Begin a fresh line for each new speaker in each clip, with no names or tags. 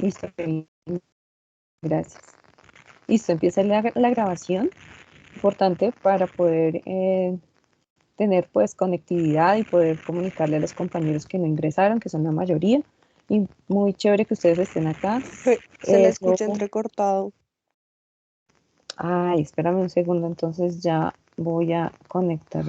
Listo, gracias. Listo, empieza la grabación. Importante para poder tener pues conectividad y poder comunicarle a los compañeros que no ingresaron, que son la mayoría. Y muy chévere que ustedes estén acá.
Se le
Eso.
escucha entrecortado.
Ay, espérame un segundo, entonces ya voy a conectar.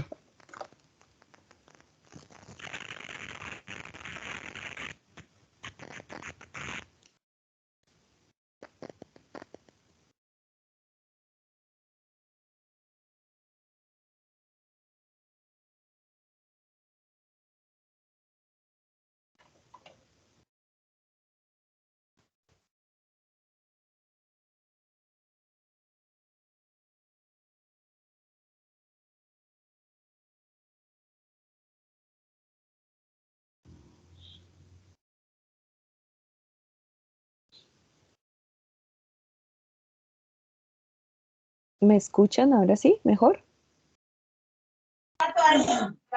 ¿Me escuchan ahora sí? ¿Mejor?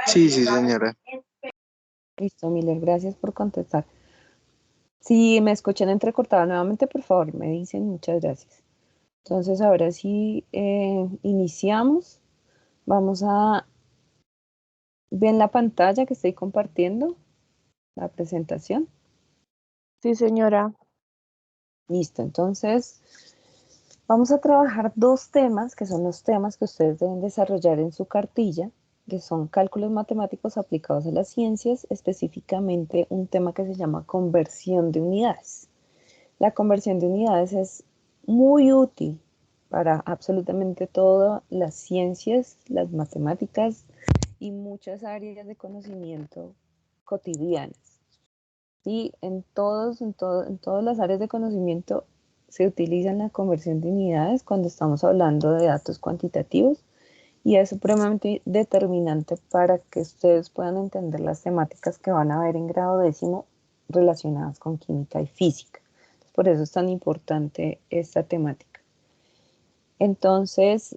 Sí, sí, señora.
Listo, Miller, gracias por contestar. Si me escuchan entrecortado nuevamente, por favor, me dicen muchas gracias. Entonces, ahora sí, iniciamos. Vamos a ver la pantalla que estoy compartiendo, la presentación.
Sí, señora.
Listo, entonces vamos a trabajar dos temas que son los temas que ustedes deben desarrollar en su cartilla, que son cálculos matemáticos aplicados a las ciencias, específicamente un tema que se llama conversión de unidades. La conversión de unidades es muy útil para absolutamente todas las ciencias, las matemáticas y muchas áreas de conocimiento cotidianas. Y en todas las áreas de conocimiento se utiliza la conversión de unidades cuando estamos hablando de datos cuantitativos y es supremamente determinante para que ustedes puedan entender las temáticas que van a ver en grado décimo relacionadas con química y física. Por eso es tan importante esta temática. Entonces,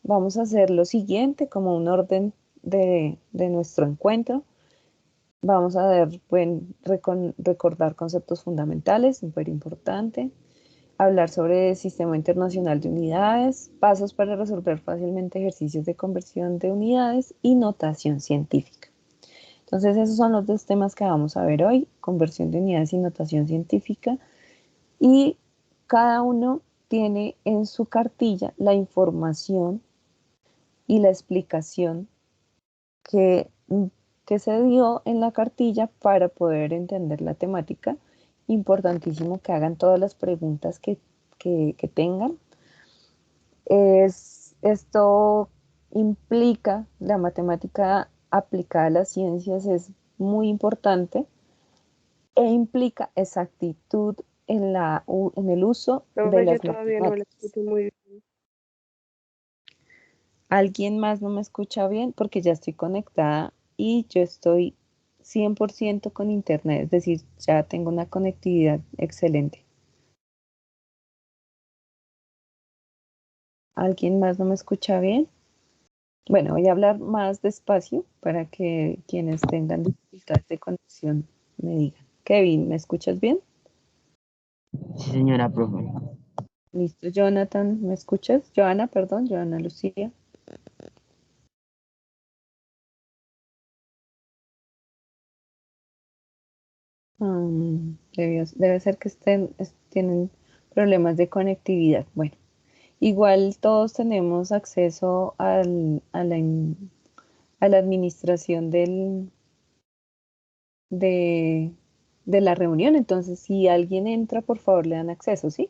vamos a hacer lo siguiente como un orden de nuestro encuentro. Vamos a ver, recordar conceptos fundamentales, súper importante. Hablar sobre el Sistema Internacional de Unidades, pasos para resolver fácilmente ejercicios de conversión de unidades y notación científica. Entonces, esos son los dos temas que vamos a ver hoy, conversión de unidades y notación científica. Y cada uno tiene en su cartilla la información y la explicación que, que se dio en la cartilla para poder entender la temática. Importantísimo que hagan todas las preguntas que tengan. Esto implica, la matemática aplicada a las ciencias es muy importante e implica exactitud en el uso de
Profe, yo
las
todavía no le
matemáticas.
escucho muy bien.
¿Alguien más no me escucha bien? Porque ya estoy conectada y yo estoy 100% con internet, es decir, ya tengo una conectividad excelente. ¿Alguien más no me escucha bien? Bueno, voy a hablar más despacio para que quienes tengan dificultades de conexión me digan. Kevin, ¿me escuchas bien?
Sí, señora profe.
Listo, Jonathan, ¿me escuchas? Joana, perdón, Joana Lucía. Debe ser que tienen problemas de conectividad. Bueno, igual todos tenemos acceso a la administración de, de la reunión, entonces si alguien entra, por favor le dan acceso, ¿sí?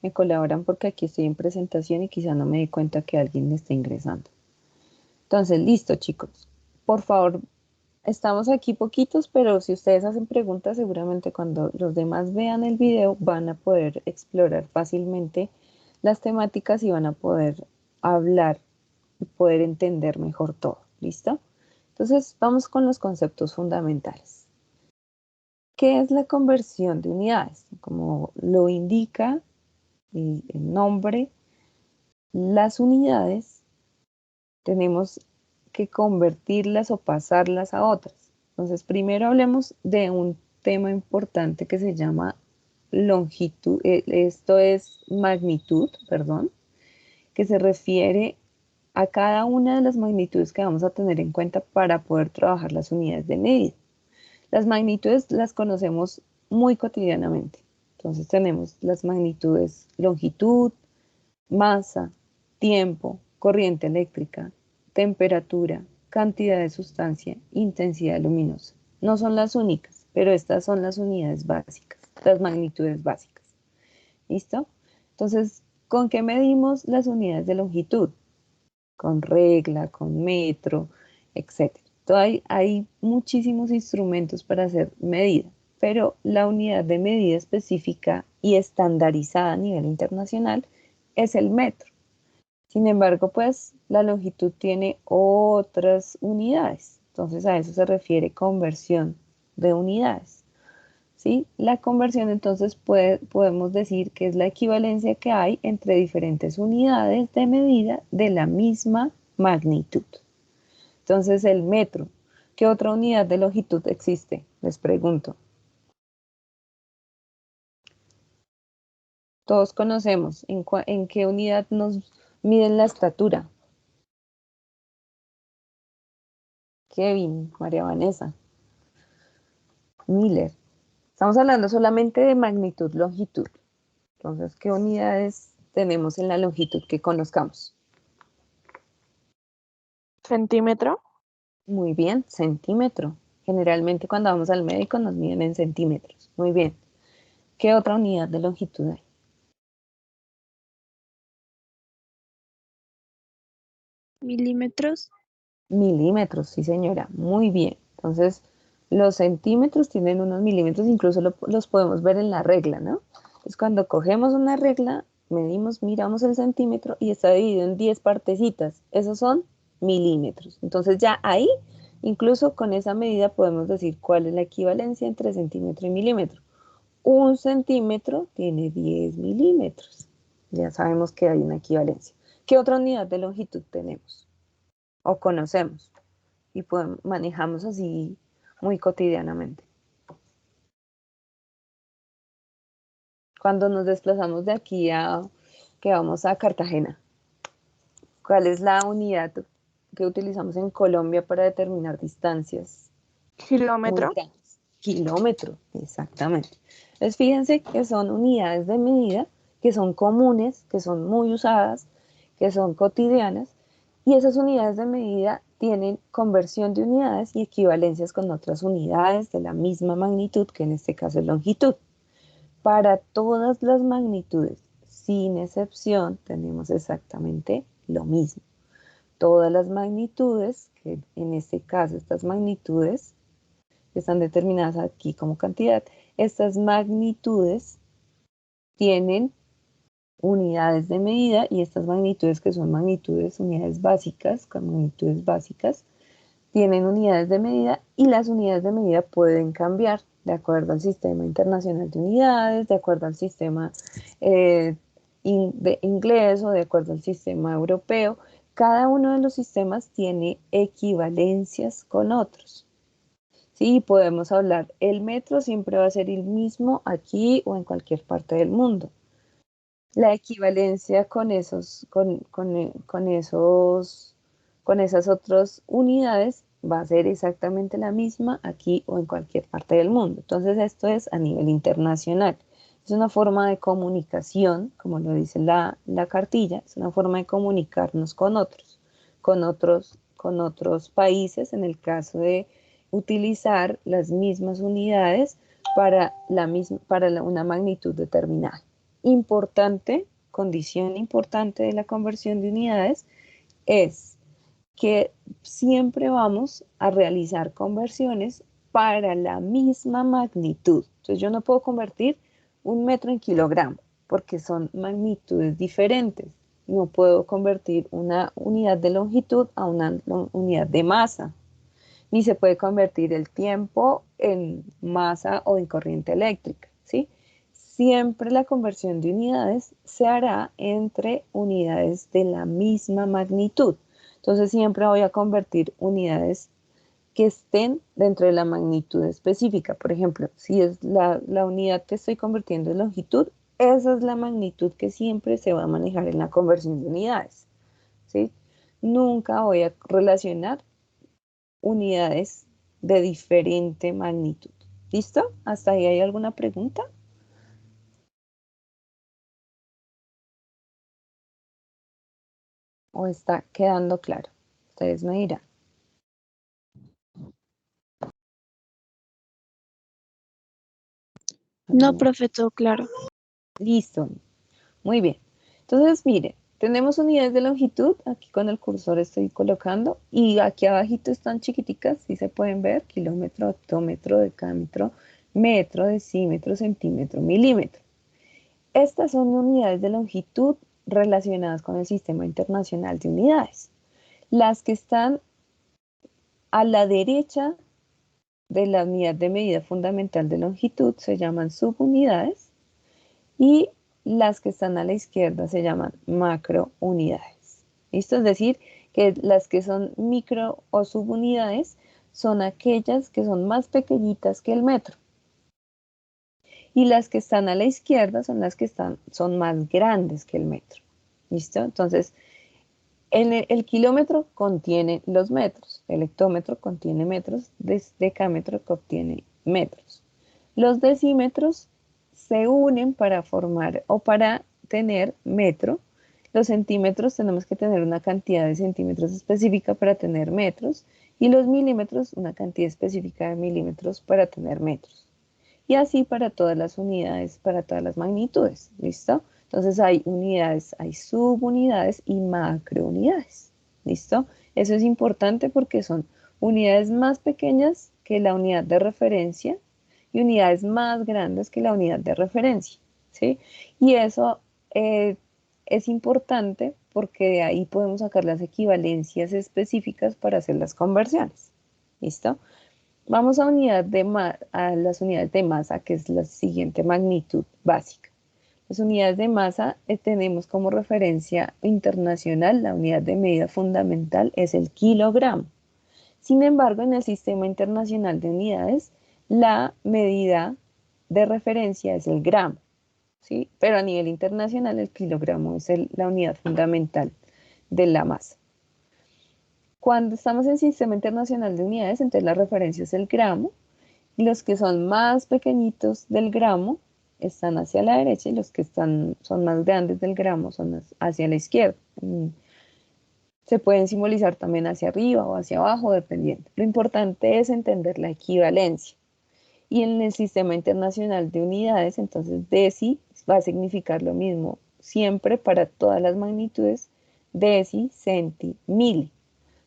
Me colaboran porque aquí estoy en presentación y quizá no me di cuenta que alguien está ingresando. Entonces, listo, chicos. Por favor, estamos aquí poquitos, pero si ustedes hacen preguntas, seguramente cuando los demás vean el video van a poder explorar fácilmente las temáticas y van a poder hablar y poder entender mejor todo. ¿Listo? Entonces, vamos con los conceptos fundamentales. ¿Qué es la conversión de unidades? Como lo indica el nombre, las unidades tenemos que convertirlas o pasarlas a otras. Entonces, primero hablemos de un tema importante que se llama longitud, esto es magnitud, perdón, que se refiere a cada una de las magnitudes que vamos a tener en cuenta para poder trabajar las unidades de medida. Las magnitudes las conocemos muy cotidianamente. Entonces tenemos las magnitudes longitud, masa, tiempo, corriente eléctrica, temperatura, cantidad de sustancia, intensidad luminosa. No son las únicas, pero estas son las unidades básicas, las magnitudes básicas. ¿Listo? Entonces, ¿con qué medimos las unidades de longitud? Con regla, con metro, etc. Entonces, hay muchísimos instrumentos para hacer medida, pero la unidad de medida específica y estandarizada a nivel internacional es el metro. Sin embargo, pues la longitud tiene otras unidades. Entonces a eso se refiere conversión de unidades. ¿Sí? La conversión entonces podemos decir que es la equivalencia que hay entre diferentes unidades de medida de la misma magnitud. Entonces el metro, ¿qué otra unidad de longitud existe? Les pregunto. Todos conocemos en qué unidad nos miden la estatura. Kevin, María Vanessa, Miller. Estamos hablando solamente de magnitud, longitud. Entonces, ¿qué unidades tenemos en la longitud que conozcamos?
¿Centímetro?
Muy bien, centímetro. Generalmente cuando vamos al médico nos miden en centímetros. Muy bien. ¿Qué otra unidad de longitud hay?
¿Milímetros?
Milímetros, sí señora. Muy bien. Entonces, los centímetros tienen unos milímetros, incluso los podemos ver en la regla, ¿no? Es cuando cogemos una regla, medimos, miramos el centímetro y está dividido en 10 partecitas. Esos son milímetros. Entonces ya ahí, incluso con esa medida podemos decir cuál es la equivalencia entre centímetro y milímetro. Un centímetro tiene 10 milímetros. Ya sabemos que hay una equivalencia. ¿Qué otra unidad de longitud tenemos o conocemos y manejamos así muy cotidianamente? Cuando nos desplazamos de aquí que vamos a Cartagena, ¿cuál es la unidad que utilizamos en Colombia para determinar distancias muy
¿Kilómetro?
grandes? Kilómetro, exactamente. Entonces fíjense que son unidades de medida que son comunes, que son muy usadas, que son cotidianas, y esas unidades de medida tienen conversión de unidades y equivalencias con otras unidades de la misma magnitud, que en este caso es longitud. Para todas las magnitudes, sin excepción, tenemos exactamente lo mismo. Todas las magnitudes, que en este caso estas magnitudes que están determinadas aquí como cantidad, estas magnitudes tienen unidades de medida y estas magnitudes que son magnitudes, unidades básicas, con magnitudes básicas, tienen unidades de medida y las unidades de medida pueden cambiar de acuerdo al sistema internacional de unidades, de acuerdo al sistema de inglés o de acuerdo al sistema europeo. Cada uno de los sistemas tiene equivalencias con otros. Sí, podemos hablar, el metro siempre va a ser el mismo aquí o en cualquier parte del mundo. La equivalencia con esas otras unidades va a ser exactamente la misma aquí o en cualquier parte del mundo. Entonces esto es a nivel internacional. Es una forma de comunicación, como lo dice la cartilla, es una forma de comunicarnos con otros países, en el caso de utilizar las mismas unidades para una magnitud determinada. Importante, condición importante de la conversión de unidades es que siempre vamos a realizar conversiones para la misma magnitud. Entonces yo no puedo convertir un metro en kilogramo porque son magnitudes diferentes. No puedo convertir una unidad de longitud a una unidad de masa. Ni se puede convertir el tiempo en masa o en corriente eléctrica, ¿sí? Siempre la conversión de unidades se hará entre unidades de la misma magnitud. Entonces siempre voy a convertir unidades que estén dentro de la magnitud específica. Por ejemplo, si es la unidad que estoy convirtiendo en longitud, esa es la magnitud que siempre se va a manejar en la conversión de unidades, ¿sí? Nunca voy a relacionar unidades de diferente magnitud. ¿Listo? ¿Hasta ahí hay alguna pregunta? ¿O está quedando claro? Ustedes me dirán.
No, profe, todo claro.
Listo. Muy bien. Entonces, mire, tenemos unidades de longitud. Aquí con el cursor estoy colocando. Y aquí abajito están chiquiticas, si se pueden ver. Kilómetro, hectómetro, decámetro, metro, decímetro, centímetro, milímetro. Estas son unidades de longitud relacionadas con el Sistema Internacional de Unidades. Las que están a la derecha de la unidad de medida fundamental de longitud se llaman subunidades y las que están a la izquierda se llaman macrounidades. ¿Listo? Es decir, que las que son micro o subunidades son aquellas que son más pequeñitas que el metro. Y las que están a la izquierda son las que son más grandes que el metro. ¿Listo? Entonces, el kilómetro contiene los metros, el hectómetro contiene metros, decámetro contiene metros. Los decímetros se unen para formar o para tener metro. Los centímetros tenemos que tener una cantidad de centímetros específica para tener metros y los milímetros una cantidad específica de milímetros para tener metros. Y así para todas las unidades, para todas las magnitudes, ¿listo? Entonces hay unidades, hay subunidades y macrounidades, ¿listo? Eso es importante porque son unidades más pequeñas que la unidad de referencia y unidades más grandes que la unidad de referencia, ¿sí? Y eso es importante porque de ahí podemos sacar las equivalencias específicas para hacer las conversiones, ¿listo? Vamos a las unidades de masa, que es la siguiente magnitud básica. Las unidades de masa tenemos como referencia internacional, la unidad de medida fundamental es el kilogramo. Sin embargo, en el Sistema Internacional de Unidades, la medida de referencia es el gramo, ¿sí? Pero a nivel internacional el kilogramo es la unidad fundamental de la masa. Cuando estamos en Sistema Internacional de Unidades, entonces la referencia es el gramo, y los que son más pequeñitos del gramo están hacia la derecha y los que son más grandes del gramo son hacia la izquierda. Se pueden simbolizar también hacia arriba o hacia abajo, dependiendo. Lo importante es entender la equivalencia. Y en el Sistema Internacional de Unidades, entonces deci va a significar lo mismo siempre para todas las magnitudes, deci, centi, mili.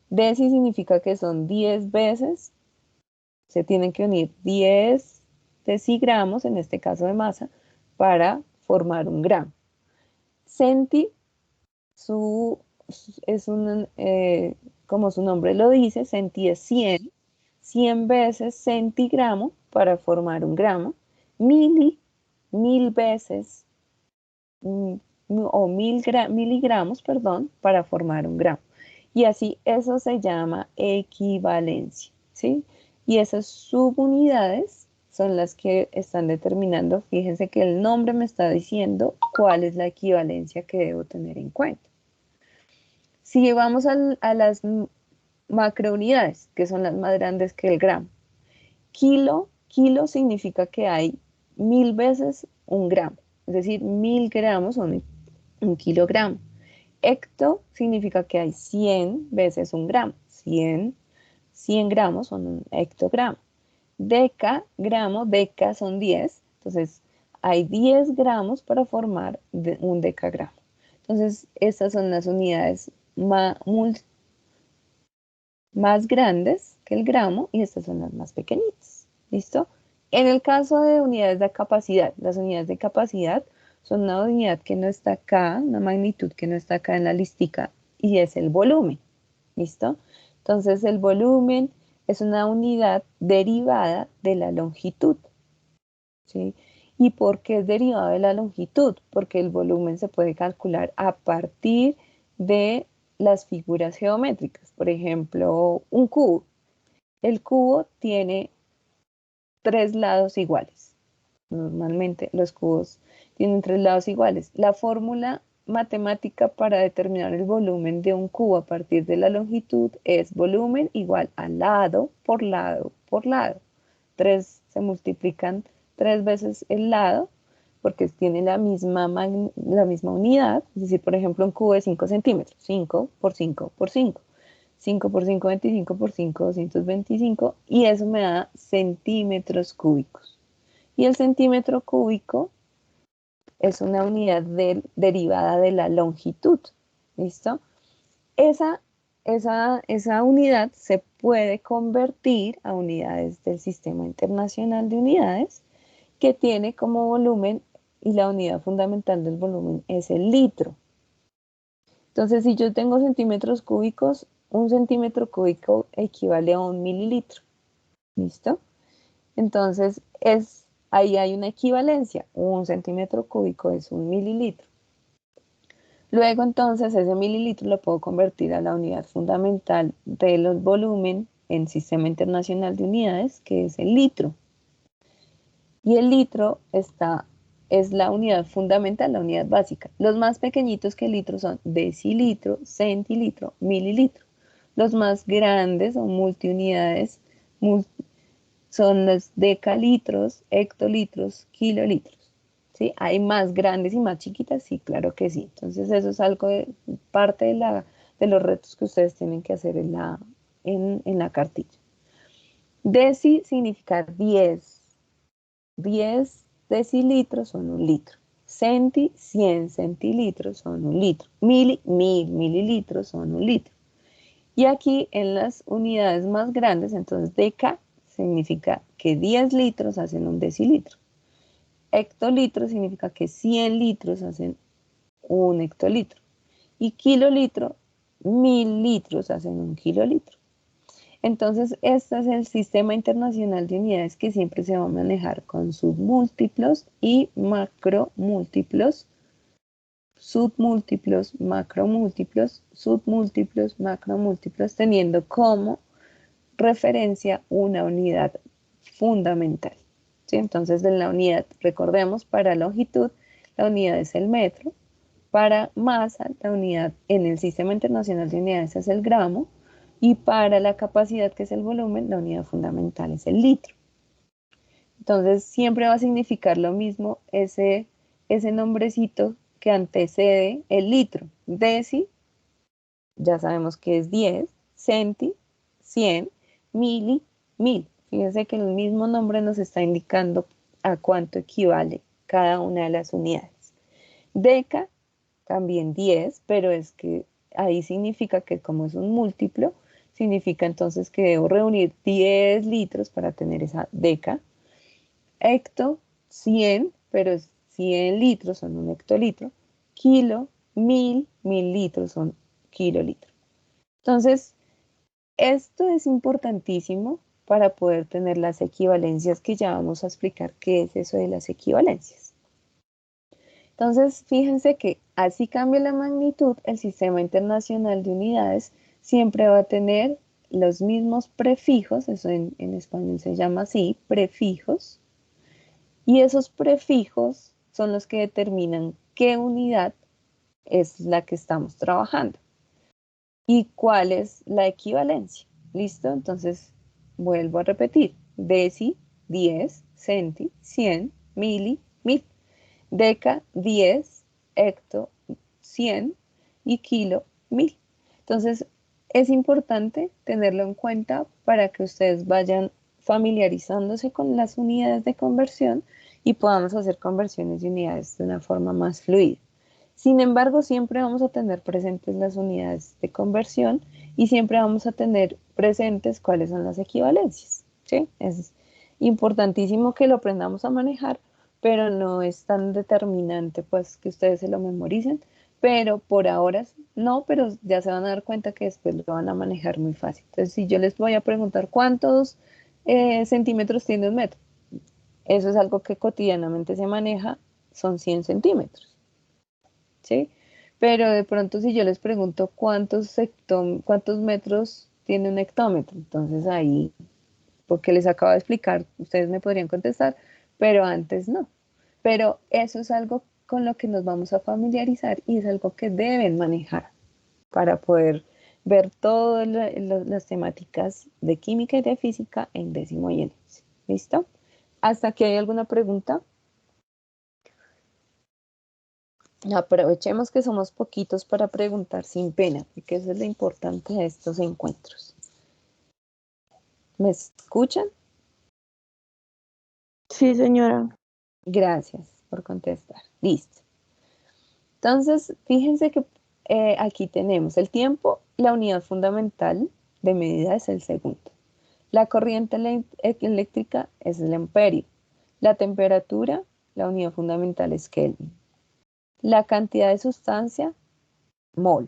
Deci significa que son 10 veces, se tienen que unir 10 decigramos, en este caso de masa, para formar un gramo. Centi es como su nombre lo dice, centi es 100 veces centigramo para formar un gramo, mil veces o miligramos, perdón, para formar un gramo. Y así eso se llama equivalencia, ¿sí? Y esas subunidades son las que están determinando, fíjense que el nombre me está diciendo cuál es la equivalencia que debo tener en cuenta. Si vamos a las macrounidades, que son las más grandes que el gramo, kilo significa que hay 1000 veces un gramo, es decir, 1000 gramos son un kilogramo. Hecto significa que hay 100 veces un gramo, 100 gramos son un hectogramo. Decagramo, deca son 10, entonces hay 10 gramos para formar un decagramo. Entonces, estas son las unidades más grandes que el gramo y estas son las más pequeñitas. ¿Listo? En el caso de unidades de capacidad, las unidades de capacidad son una unidad que no está acá, una magnitud que no está acá en la listica y es el volumen. ¿Listo? Entonces el volumen es una unidad derivada de la longitud. ¿Sí? ¿Y por qué es derivado de la longitud? Porque el volumen se puede calcular a partir de las figuras geométricas. Por ejemplo, un cubo. El cubo tiene 3 lados iguales. Normalmente los cubos tienen 3 lados iguales. La fórmula matemática para determinar el volumen de un cubo a partir de la longitud es volumen igual a lado por lado por lado. 3 se multiplican 3 veces el lado porque tiene la misma unidad. Es decir, por ejemplo, un cubo de 5 centímetros. 5 por 5 por 5. 5 por 5, 25 por 5, 225. Y eso me da centímetros cúbicos. Y el centímetro cúbico es una unidad derivada de la longitud. ¿Listo? Esa unidad se puede convertir a unidades del Sistema Internacional de Unidades, que tiene como volumen, y la unidad fundamental del volumen es el litro. Entonces, si yo tengo centímetros cúbicos, un centímetro cúbico equivale a un mililitro. ¿Listo? Entonces, ahí hay una equivalencia. Un centímetro cúbico es un mililitro. Luego, entonces, ese mililitro lo puedo convertir a la unidad fundamental de los volumen en Sistema Internacional de Unidades, que es el litro. Y el litro es la unidad fundamental, la unidad básica. Los más pequeñitos que el litro son decilitro, centilitro, mililitro. Los más grandes o multiunidades son los decalitros, hectolitros, kilolitros. ¿Sí? Hay más grandes y más chiquitas, sí, claro que sí. Entonces eso es algo parte de los retos que ustedes tienen que hacer en la cartilla. Deci significa 10. 10 decilitros son un litro. 100 centilitros son un litro. 1000 mililitros son un litro. Y aquí en las unidades más grandes, entonces deca significa que 10 litros hacen un decilitro. Hectolitro significa que 100 litros hacen un hectolitro. Y kilolitro, 1000 litros hacen un kilolitro. Entonces, este es el Sistema Internacional de Unidades que siempre se va a manejar con submúltiplos y macromúltiplos, submúltiplos, macromúltiplos, submúltiplos, macromúltiplos, teniendo como referencia una unidad fundamental. ¿Sí? Entonces, de la unidad, recordemos, para longitud, la unidad es el metro. Para masa, la unidad en el Sistema Internacional de Unidades es el gramo. Y para la capacidad, que es el volumen, la unidad fundamental es el litro. Entonces, siempre va a significar lo mismo ese nombrecito que antecede el litro. Deci, ya sabemos que es 10, centi, 100, mili, 1000. Fíjense que el mismo nombre nos está indicando a cuánto equivale cada una de las unidades. Deca, también 10, pero es que ahí significa que como es un múltiplo, significa entonces que debo reunir 10 litros para tener esa deca. Hecto, 100, pero 100 litros son un hectolitro. Kilo, 1000 litros son kilolitro. Entonces, esto es importantísimo para poder tener las equivalencias, que ya vamos a explicar qué es eso de las equivalencias. Entonces, fíjense que así cambia la magnitud, el Sistema Internacional de Unidades siempre va a tener los mismos prefijos, eso en español se llama así, prefijos, y esos prefijos son los que determinan qué unidad es la que estamos trabajando y cuál es la equivalencia. ¿Listo? Entonces, vuelvo a repetir, deci, 10, centi, 100, mili, 1000. Deca, 10, hecto, 100 y kilo, 1000. Entonces, es importante tenerlo en cuenta para que ustedes vayan familiarizándose con las unidades de conversión y podamos hacer conversiones de unidades de una forma más fluida. Sin embargo, siempre vamos a tener presentes las unidades de conversión y siempre vamos a tener presentes cuáles son las equivalencias. ¿Sí? Es importantísimo que lo aprendamos a manejar, pero no es tan determinante pues que ustedes se lo memoricen, pero por ahora no, pero ya se van a dar cuenta que después lo van a manejar muy fácil. Entonces, si yo les voy a preguntar cuántos centímetros tiene un metro, eso es algo que cotidianamente se maneja, son 100 centímetros, ¿sí? Pero de pronto si yo les pregunto cuántos metros tiene un hectómetro, entonces ahí porque les acabo de explicar, ustedes me podrían contestar, pero antes no. Pero eso es algo con lo que nos vamos a familiarizar y es algo que deben manejar para poder ver todas las temáticas de química y de física en 10º y en 11º. ¿Listo? ¿Hasta aquí hay alguna pregunta? Aprovechemos que somos poquitos para preguntar sin pena, porque eso es lo importante de estos encuentros. ¿Me escuchan?
Sí, señora.
Gracias por contestar. Listo. Entonces, fíjense que aquí tenemos el tiempo, la unidad fundamental de medida es el segundo. La corriente eléctrica es el amperio. La temperatura, la unidad fundamental es Kelvin. La cantidad de sustancia, mol.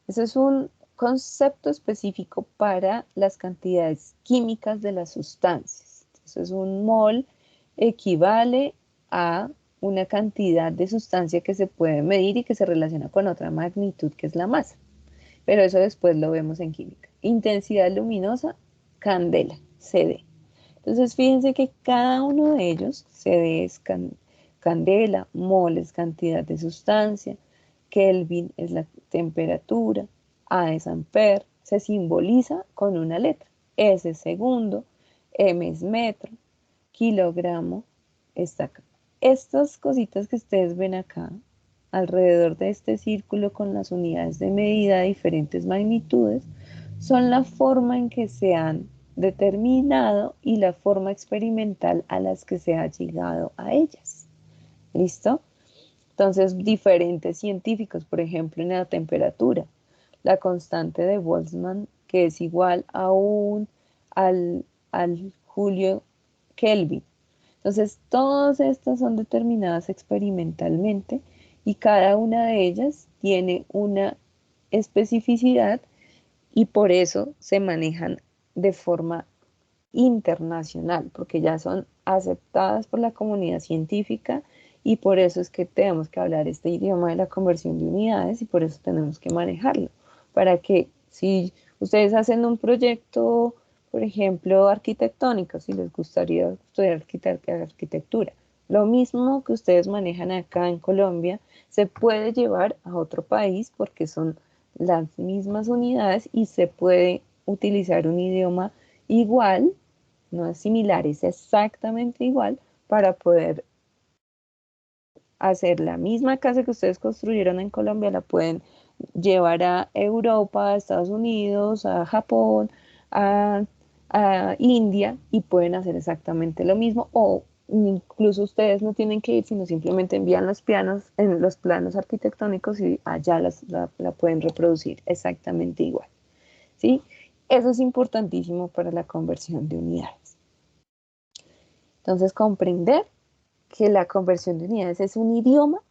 Ese es un concepto específico para las cantidades químicas de las sustancias. Entonces, un mol equivale a una cantidad de sustancia que se puede medir y que se relaciona con otra magnitud que es la masa. Pero eso después lo vemos en química. Intensidad luminosa, candela, CD. Entonces, fíjense que cada uno de ellos, CD es candela, mol es cantidad de sustancia, Kelvin es la temperatura, A es amper, se simboliza con una letra. S es segundo, M es metro, kilogramo está acá. Estas cositas que ustedes ven acá, alrededor de este círculo con las unidades de medida de diferentes magnitudes, son la forma en que se han determinado y la forma experimental a las que se ha llegado a ellas. ¿Listo? Entonces, diferentes científicos, por ejemplo, en la temperatura, la constante de Boltzmann, que es igual a al Julio Kelvin. Entonces, todas estas son determinadas experimentalmente y cada una de ellas tiene una especificidad y por eso se manejan de forma internacional, porque ya son aceptadas por la comunidad científica y por eso es que tenemos que hablar este idioma de la conversión de unidades y por eso tenemos que manejarlo, para que si ustedes hacen un proyecto, por ejemplo, arquitectónico, si les gustaría estudiar arquitectura, lo mismo que ustedes manejan acá en Colombia, se puede llevar a otro país porque son las mismas unidades y se puede utilizar un idioma igual, no es similar, es exactamente igual para poder hacer la misma casa que ustedes construyeron en Colombia, la pueden llevar a Europa, a Estados Unidos, a Japón, a, a India y pueden hacer exactamente lo mismo o incluso ustedes no tienen que ir, sino simplemente envían los planos, en los planos arquitectónicos y allá la pueden reproducir exactamente igual. ¿Sí? Eso es importantísimo para la conversión de unidades. Entonces, comprender que la conversión de unidades es un idioma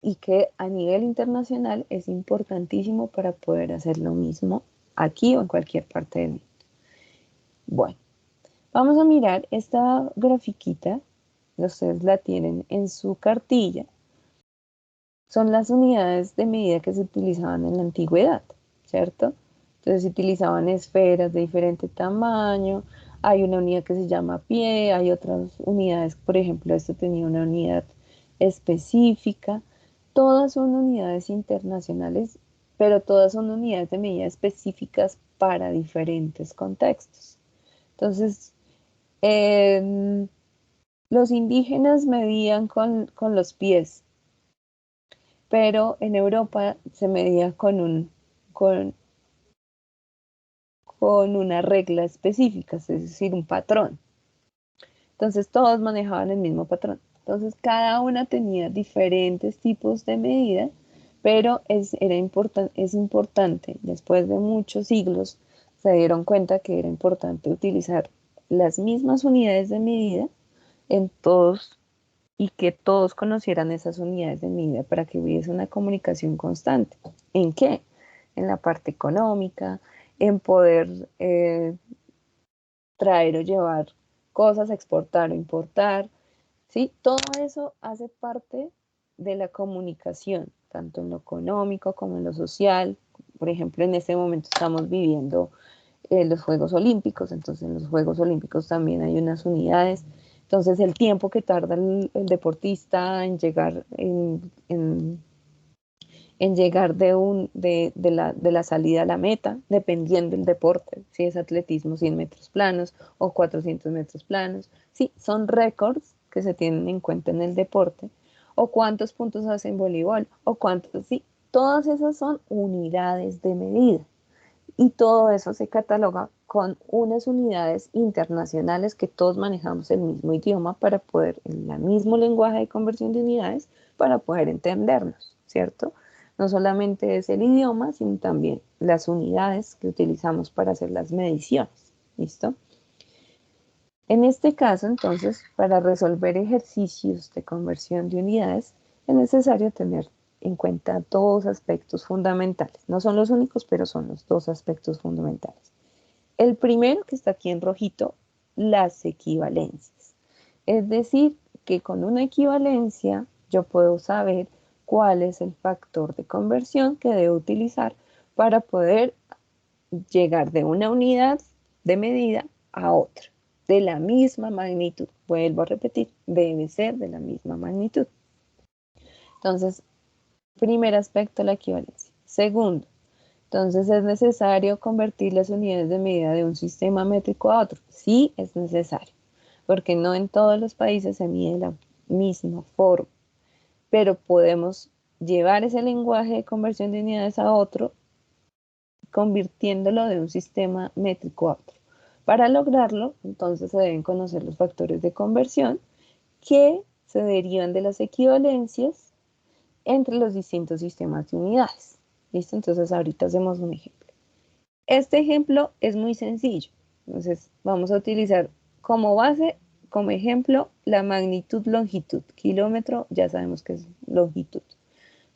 y que a nivel internacional es importantísimo para poder hacer lo mismo aquí o en cualquier parte del mundo. Bueno, vamos a mirar esta grafiquita, ustedes la tienen en su cartilla, son las unidades de medida que se utilizaban en la antigüedad, ¿cierto? Entonces se utilizaban esferas de diferente tamaño, hay una unidad que se llama pie, hay otras unidades, por ejemplo, esto tenía una unidad específica, todas son unidades internacionales, pero todas son unidades de medida específicas para diferentes contextos. Entonces, los indígenas medían con los pies, pero en Europa se medía con una regla específica, es decir, un patrón. Entonces todos manejaban el mismo patrón. Entonces cada una tenía diferentes tipos de medida, pero es importante, después de muchos siglos, se dieron cuenta que era importante utilizar las mismas unidades de medida en todos y que todos conocieran esas unidades de medida para que hubiese una comunicación constante. ¿En qué? En la parte económica, en poder traer o llevar cosas, exportar o importar, ¿sí? Todo eso hace parte de la comunicación, tanto en lo económico como en lo social. Por ejemplo, en este momento estamos viviendo los Juegos Olímpicos, entonces en los Juegos Olímpicos también hay unas unidades. Entonces el tiempo que tarda el deportista en llegar, en llegar de la salida a la meta, dependiendo del deporte, si es atletismo 100 metros planos o 400 metros planos. Sí, son récords que se tienen en cuenta en el deporte, o cuántos puntos hace en voleibol, o cuántos, sí, todas esas son unidades de medida. Y todo eso se cataloga con unas unidades internacionales que todos manejamos el mismo idioma para poder, en el mismo lenguaje de conversión de unidades, para poder entendernos, ¿cierto? No solamente es el idioma, sino también las unidades que utilizamos para hacer las mediciones, ¿listo? En este caso, entonces, para resolver ejercicios de conversión de unidades, es necesario tener en cuenta dos aspectos fundamentales. No son los únicos, pero son los dos aspectos fundamentales. El primero, que está aquí en rojito, las equivalencias. Es decir, que con una equivalencia yo puedo saber cuál es el factor de conversión que debo utilizar para poder llegar de una unidad de medida a otra, de la misma magnitud. Vuelvo a repetir, debe ser de la misma magnitud. Entonces, primer aspecto, la equivalencia. Segundo, entonces es necesario convertir las unidades de medida de un sistema métrico a otro. Sí, es necesario, porque no en todos los países se mide de la misma forma, pero podemos llevar ese lenguaje de conversión de unidades a otro, convirtiéndolo de un sistema métrico a otro. Para lograrlo, entonces se deben conocer los factores de conversión que se derivan de las equivalencias entre los distintos sistemas de unidades. ¿Listo? Entonces ahorita hacemos un ejemplo. Este ejemplo es muy sencillo. Entonces vamos a utilizar como base, como ejemplo, la magnitud longitud. Kilómetro, ya sabemos que es longitud.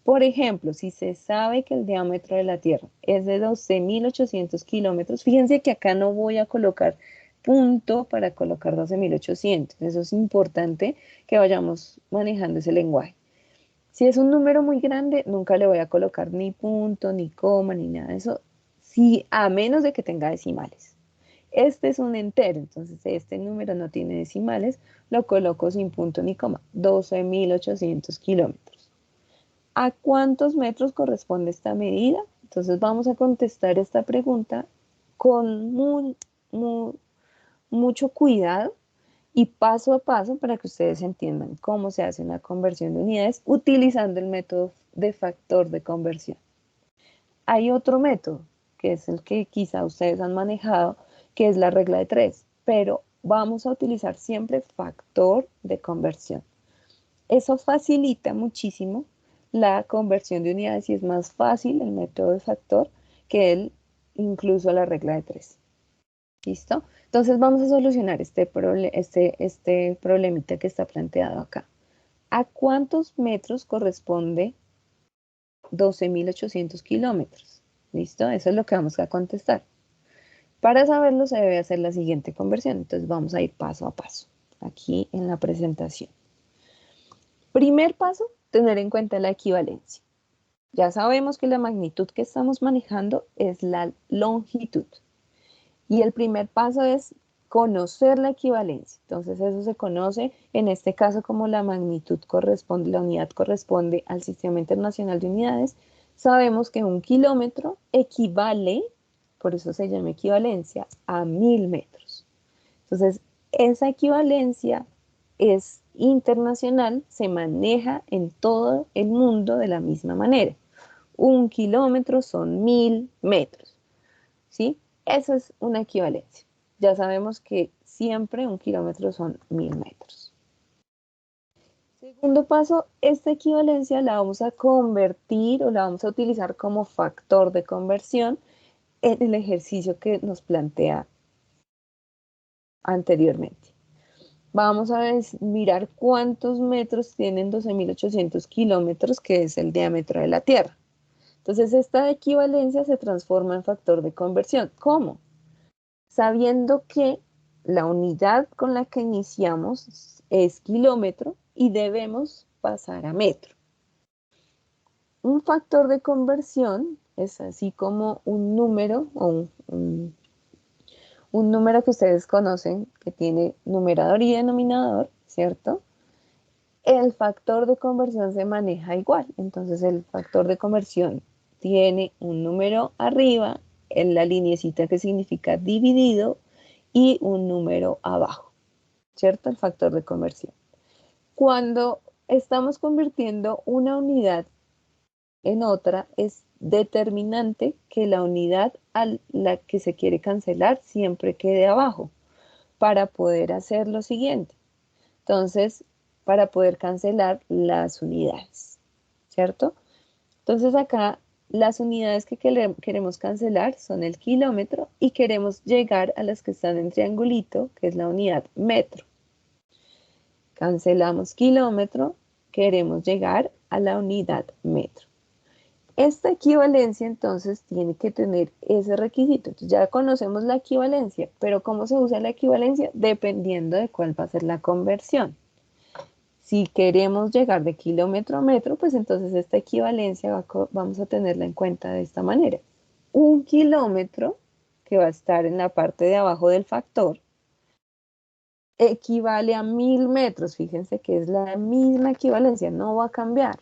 Por ejemplo, si se sabe que el diámetro de la Tierra es de 12.800 kilómetros, fíjense que acá no voy a colocar punto para colocar 12.800. Eso es importante que vayamos manejando ese lenguaje. Si es un número muy grande, nunca le voy a colocar ni punto, ni coma, ni nada de eso, si, a menos de que tenga decimales. Este es un entero, entonces este número no tiene decimales, lo coloco sin punto ni coma, 12.800 kilómetros. ¿A cuántos metros corresponde esta medida? Entonces vamos a contestar esta pregunta con mucho cuidado y paso a paso para que ustedes entiendan cómo se hace una conversión de unidades utilizando el método de factor de conversión. Hay otro método, que es el que quizá ustedes han manejado, que es la regla de 3, pero vamos a utilizar siempre factor de conversión. Eso facilita muchísimo la conversión de unidades y es más fácil el método de factor que incluso la regla de 3. ¿Listo? Entonces vamos a solucionar este problemita que está planteado acá. ¿A cuántos metros corresponde 12.800 kilómetros? ¿Listo? Eso es lo que vamos a contestar. Para saberlo se debe hacer la siguiente conversión. Entonces vamos a ir paso a paso aquí en la presentación. Primer paso, tener en cuenta la equivalencia. Ya sabemos que la magnitud que estamos manejando es la longitud. Y el primer paso es conocer la equivalencia. Entonces eso se conoce en este caso como la magnitud corresponde, la unidad corresponde al Sistema Internacional de Unidades. Sabemos que un kilómetro equivale, por eso se llama equivalencia, a 1.000 metros. Entonces esa equivalencia es internacional, se maneja en todo el mundo de la misma manera. Un kilómetro son 1.000 metros, ¿sí? Eso es una equivalencia. Ya sabemos que siempre un kilómetro son 1.000 metros. Segundo paso, esta equivalencia la vamos a convertir o la vamos a utilizar como factor de conversión en el ejercicio que nos plantea anteriormente. Vamos a mirar cuántos metros tienen 12.800 kilómetros, que es el diámetro de la Tierra. Entonces, esta equivalencia se transforma en factor de conversión. ¿Cómo? Sabiendo que la unidad con la que iniciamos es kilómetro y debemos pasar a metro. Un factor de conversión es así como un número o un número que ustedes conocen que tiene numerador y denominador, ¿cierto? El factor de conversión se maneja igual. Entonces el factor de conversión tiene un número arriba, en la lineecita que significa dividido, y un número abajo, ¿cierto? El factor de conversión. Cuando estamos convirtiendo una unidad en otra, es determinante que la unidad a la que se quiere cancelar siempre quede abajo para poder hacer lo siguiente. Entonces, para poder cancelar las unidades, ¿cierto? Entonces acá las unidades que queremos cancelar son el kilómetro y queremos llegar a las que están en triangulito, que es la unidad metro. Cancelamos kilómetro, queremos llegar a la unidad metro. Esta equivalencia entonces tiene que tener ese requisito. Entonces, ya conocemos la equivalencia, pero ¿cómo se usa la equivalencia? Dependiendo de cuál va a ser la conversión. Si queremos llegar de kilómetro a metro, pues entonces esta equivalencia vamos a tenerla en cuenta de esta manera. Un kilómetro, que va a estar en la parte de abajo del factor, equivale a 1000 metros. Fíjense que es la misma equivalencia, no va a cambiar.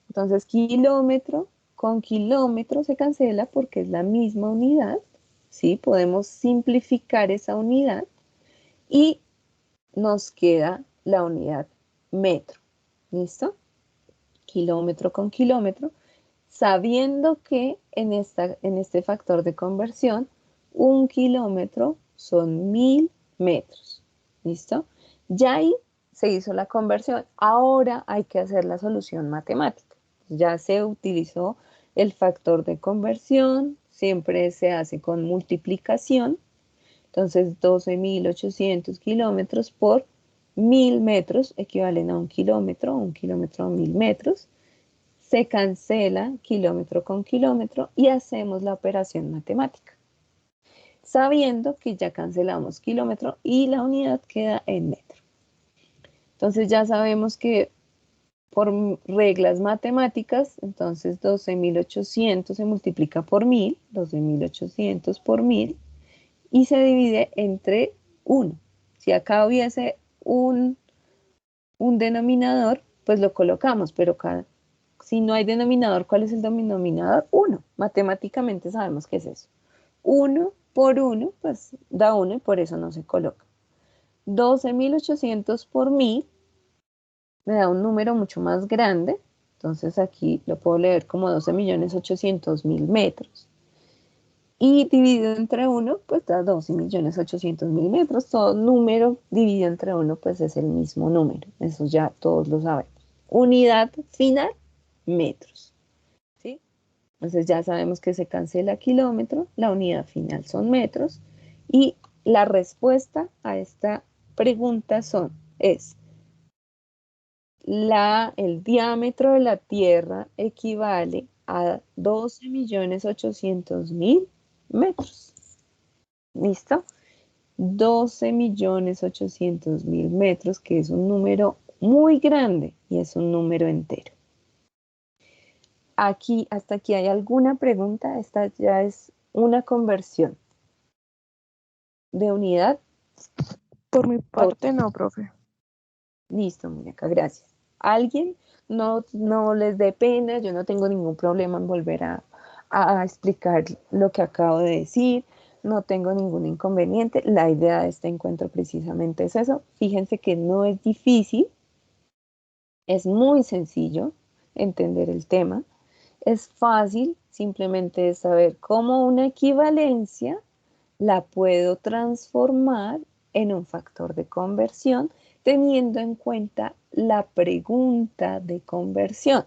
Entonces, kilómetro con kilómetro se cancela porque es la misma unidad, ¿sí? Podemos simplificar esa unidad y nos queda la unidad metro. ¿Listo? Kilómetro con kilómetro, sabiendo que en este factor de conversión, un kilómetro son 1000 metros. ¿Listo? Ya ahí se hizo la conversión. Ahora hay que hacer la solución matemática. Ya se utilizó el factor de conversión, siempre se hace con multiplicación. Entonces, 12.800 kilómetros por 1000 metros equivalen a un kilómetro a 1000 metros. Se cancela kilómetro con kilómetro y hacemos la operación matemática, sabiendo que ya cancelamos kilómetro y la unidad queda en metro. Entonces ya sabemos que por reglas matemáticas, entonces 12.800 se multiplica por 1000, 12.800 por 1000, y se divide entre 1. Si acá hubiese un denominador, pues lo colocamos, pero si no hay denominador, ¿cuál es el denominador? 1. Matemáticamente sabemos qué es eso. 1 por 1, pues da 1 y por eso no se coloca. 12.800 por 1000 me da un número mucho más grande. Entonces aquí lo puedo leer como 12.800.000 metros. Y dividido entre 1, pues da 12.800.000 metros. Todo número dividido entre 1, pues es el mismo número. Eso ya todos lo sabemos. Unidad final, metros. ¿Sí? Entonces ya sabemos que se cancela kilómetro, la unidad final son metros. Y la respuesta a esta pregunta es el diámetro de la Tierra equivale a 12.800.000 metros. ¿Listo? 12.800.000 metros, que es un número muy grande y es un número entero. Hasta aquí hay alguna pregunta. Esta ya es una conversión de unidad.
Por mi parte, no, profe.
Listo, muñeca, gracias. ¿Alguien? No les dé pena, yo no tengo ningún problema en volver a explicar lo que acabo de decir, no tengo ningún inconveniente. La idea de este encuentro precisamente es eso. Fíjense que no es difícil, es muy sencillo entender el tema, es fácil, simplemente es saber cómo una equivalencia la puedo transformar en un factor de conversión teniendo en cuenta la pregunta de conversión.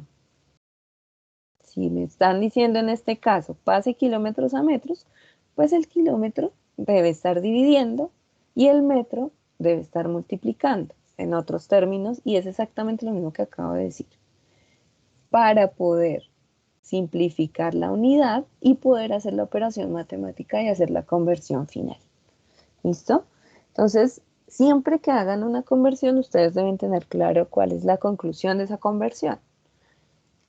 Si me están diciendo en este caso, pase kilómetros a metros, pues el kilómetro debe estar dividiendo y el metro debe estar multiplicando, en otros términos, y es exactamente lo mismo que acabo de decir. Para poder simplificar la unidad y poder hacer la operación matemática y hacer la conversión final. ¿Listo? Entonces, siempre que hagan una conversión, ustedes deben tener claro cuál es la conclusión de esa conversión.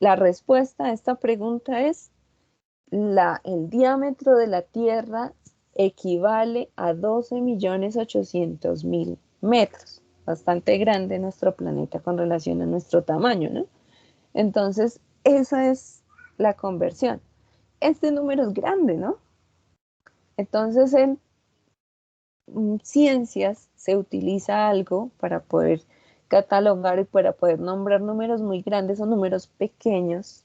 La respuesta a esta pregunta es el diámetro de la Tierra equivale a 12.800.000 metros. Bastante grande nuestro planeta con relación a nuestro tamaño, ¿no? Entonces, esa es la conversión. Este número es grande, ¿no? Entonces, en ciencias se utiliza algo para poder catalogar y para poder nombrar números muy grandes o números pequeños,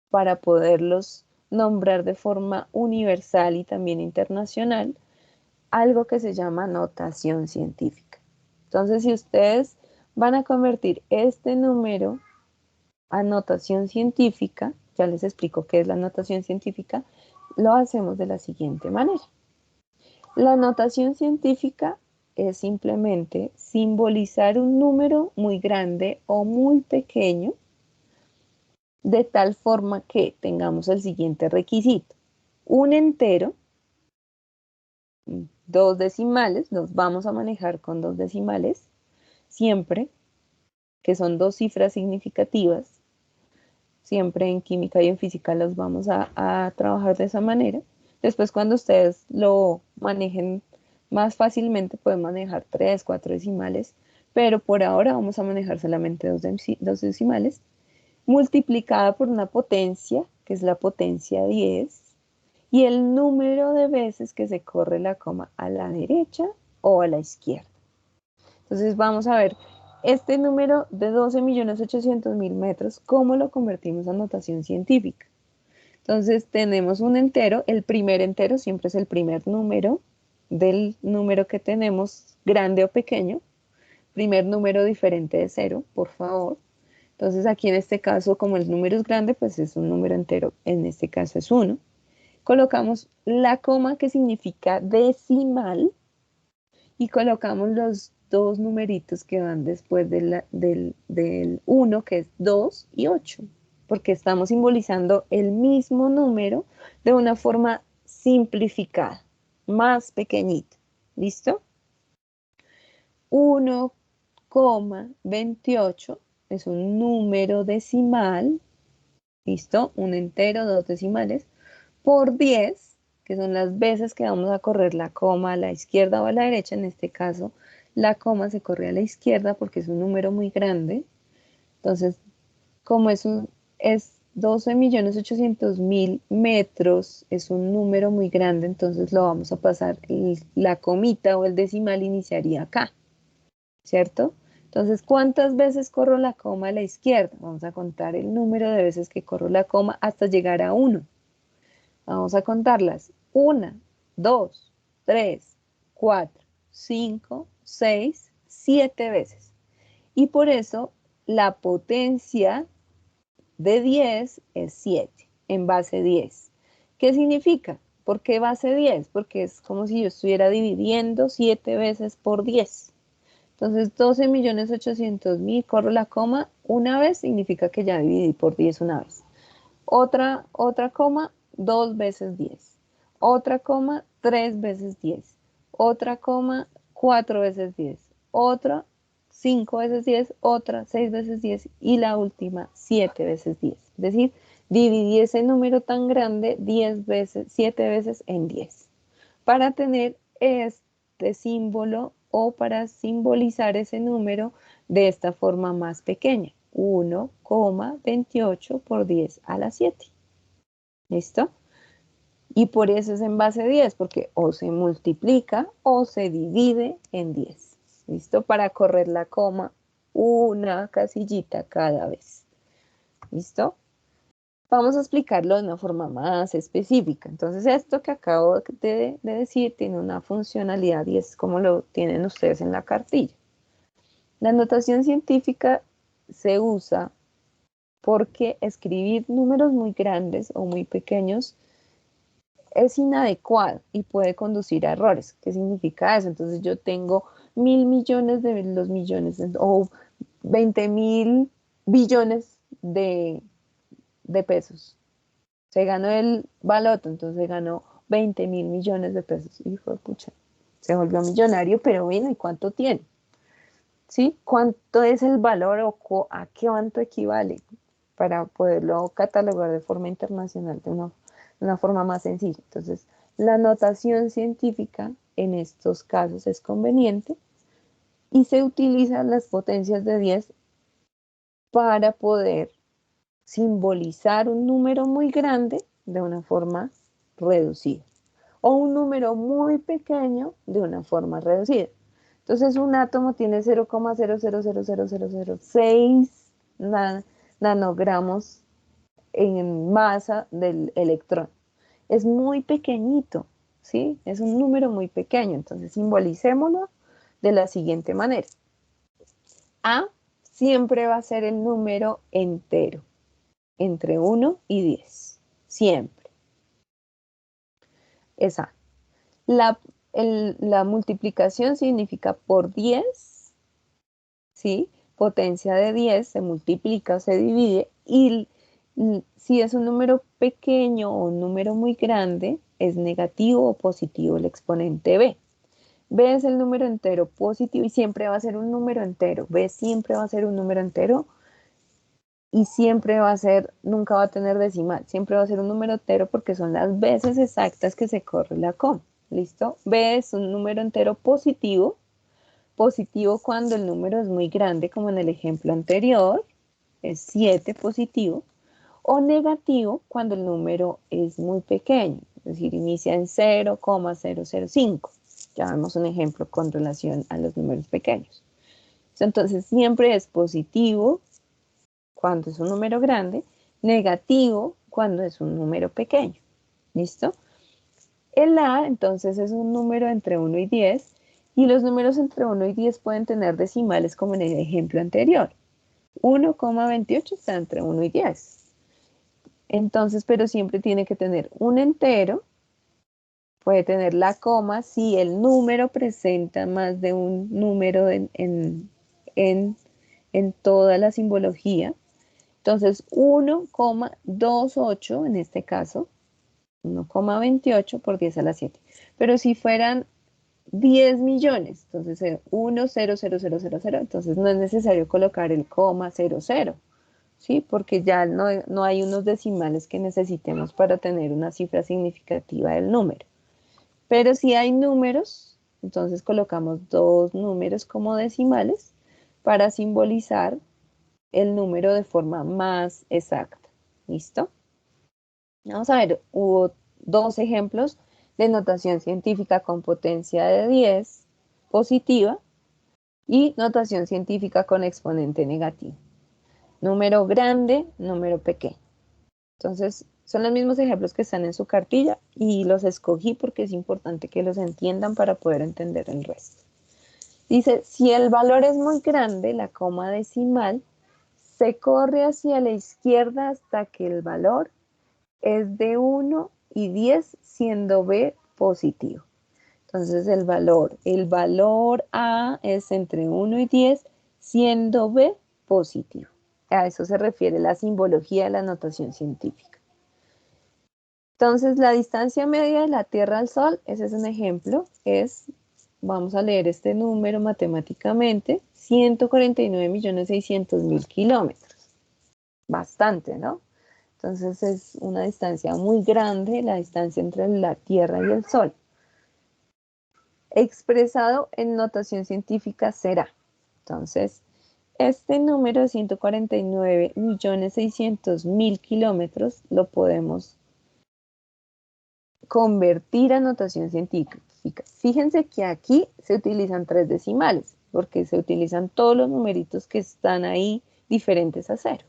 para poderlos nombrar de forma universal y también internacional, algo que se llama notación científica. Entonces, si ustedes van a convertir este número a notación científica, ya les explico qué es la notación científica, lo hacemos de la siguiente manera. La notación científica es simplemente simbolizar un número muy grande o muy pequeño, de tal forma que tengamos el siguiente requisito. Un entero, dos decimales, nos vamos a manejar con dos decimales, siempre, que son dos cifras significativas. Siempre en química y en física los vamos a trabajar de esa manera. Después, cuando ustedes lo manejen más fácilmente, pueden manejar 3, 4 decimales, pero por ahora vamos a manejar solamente dos decimales, multiplicada por una potencia, que es la potencia 10, y el número de veces que se corre la coma a la derecha o a la izquierda. Entonces vamos a ver este número de 12.800.000 metros, ¿cómo lo convertimos a notación científica? Entonces tenemos un entero, el primer entero siempre es el primer número del número que tenemos, grande o pequeño, primer número diferente de 0, por favor. Entonces aquí en este caso, como el número es grande, pues es un número entero, en este caso es 1. Colocamos la coma, que significa decimal, y colocamos los dos numeritos que van después del 1, que es 2 y 8, porque estamos simbolizando el mismo número de una forma simplificada, más pequeñita. ¿Listo? 1,28 es un número decimal, ¿listo? Un entero, dos decimales, por 10, que son las veces que vamos a correr la coma a la izquierda o a la derecha. En este caso, la coma se corre a la izquierda porque es un número muy grande. Entonces, como es 12.800.000 metros, es un número muy grande, entonces lo vamos a pasar, la comita o el decimal iniciaría acá, ¿cierto? Entonces, ¿cuántas veces corro la coma a la izquierda? Vamos a contar el número de veces que corro la coma hasta llegar a 1. Vamos a contarlas. 1, 2, 3, 4, 5, 6, 7 veces. Y por eso la potencia de 10 es 7, en base 10. ¿Qué significa? ¿Por qué base 10? Porque es como si yo estuviera dividiendo 7 veces por 10. Entonces, 12.800.000, corro la coma una vez, significa que ya dividí por 10 una vez. Otra coma, 2 veces 10. Otra coma, 3 veces 10. Otra coma, 4 veces 10. Otra, 5 veces 10. Otra, 6 veces 10. Y la última, 7 veces 10. Es decir, dividí ese número tan grande 10 veces, 7 veces en 10. Para tener este símbolo o para simbolizar ese número de esta forma más pequeña. 1,28 por 10 a la 7. ¿Listo? Y por eso es en base 10, porque o se multiplica o se divide en 10. ¿Listo? Para correr la coma una casillita cada vez. ¿Listo? Vamos a explicarlo de una forma más específica. Entonces, esto que acabo de decir tiene una funcionalidad y es como lo tienen ustedes en la cartilla. La notación científica se usa porque escribir números muy grandes o muy pequeños es inadecuado y puede conducir a errores. ¿Qué significa eso? Entonces yo tengo 1.000 millones de los millones o 20.000 billones de pesos. Se ganó el baloto, entonces ganó 20.000 millones de pesos. Hijo de pucha, se volvió millonario, pero bueno, ¿y cuánto tiene? ¿Sí? ¿Cuánto es el valor o a qué cuánto equivale? Para poderlo catalogar de forma internacional, de una forma más sencilla. Entonces, La notación científica en estos casos es conveniente y se utilizan las potencias de 10 para poder simbolizar un número muy grande de una forma reducida o un número muy pequeño de una forma reducida. Entonces un átomo tiene 0,0000006 nanogramos en masa del electrón. Es muy pequeñito, ¿sí? Es un número muy pequeño, entonces simbolicémoslo de la siguiente manera. A siempre va a ser el número entero, entre 1 y 10, siempre. Es A. La multiplicación significa por 10, ¿sí? Potencia de 10 se multiplica o se divide y si es un número pequeño o un número muy grande, es negativo o positivo el exponente B. B es el número entero positivo y siempre va a ser un número entero. B siempre va a ser un número entero y siempre va a ser, nunca va a tener decimal, siempre va a ser un número entero porque son las veces exactas que se corre la coma. ¿Listo? B es un número entero positivo, positivo cuando el número es muy grande, como en el ejemplo anterior, es 7 positivo, o negativo cuando el número es muy pequeño, es decir, inicia en 0,005. Ya vemos un ejemplo con relación a los números pequeños. Entonces, siempre es positivo cuando es un número grande, negativo cuando es un número pequeño. ¿Listo? El A, entonces, es un número entre 1 y 10, y los números entre 1 y 10 pueden tener decimales como en el ejemplo anterior. 1,28 está entre 1 y 10. Entonces, pero siempre tiene que tener un entero, puede tener la coma si el número presenta más de un número en toda la simbología. Entonces, 1,28 en este caso, 1,28 por 10 a la 7. Pero si fueran 10 millones, entonces 1, 0, 0, 0, 0, 0, entonces no es necesario colocar el coma 0, 0, ¿sí? Porque ya no hay unos decimales que necesitemos para tener una cifra significativa del número. Pero si hay números, entonces colocamos dos números como decimales para simbolizar el número de forma más exacta. ¿Listo? Vamos a ver, hubo dos ejemplos de notación científica con potencia de 10 positiva y notación científica con exponente negativo. Número grande, número pequeño. Entonces, son los mismos ejemplos que están en su cartilla y los escogí porque es importante que los entiendan para poder entender el resto. Dice, si el valor es muy grande, la coma decimal se corre hacia la izquierda hasta que el valor es de 1 y 10, siendo B positivo. Entonces el valor A es entre 1 y 10, siendo B positivo. A eso se refiere la simbología de la notación científica. Entonces la distancia media de la Tierra al Sol, ese es un ejemplo, vamos a leer este número matemáticamente, 149.600.000 kilómetros. Bastante, ¿no? Entonces es una distancia muy grande, la distancia entre la Tierra y el Sol. Expresado en notación científica será. Entonces, este número de 149.600.000 kilómetros lo podemos convertir a notación científica. Fíjense que aquí se utilizan 3 decimales, porque se utilizan todos los numeritos que están ahí diferentes a 0.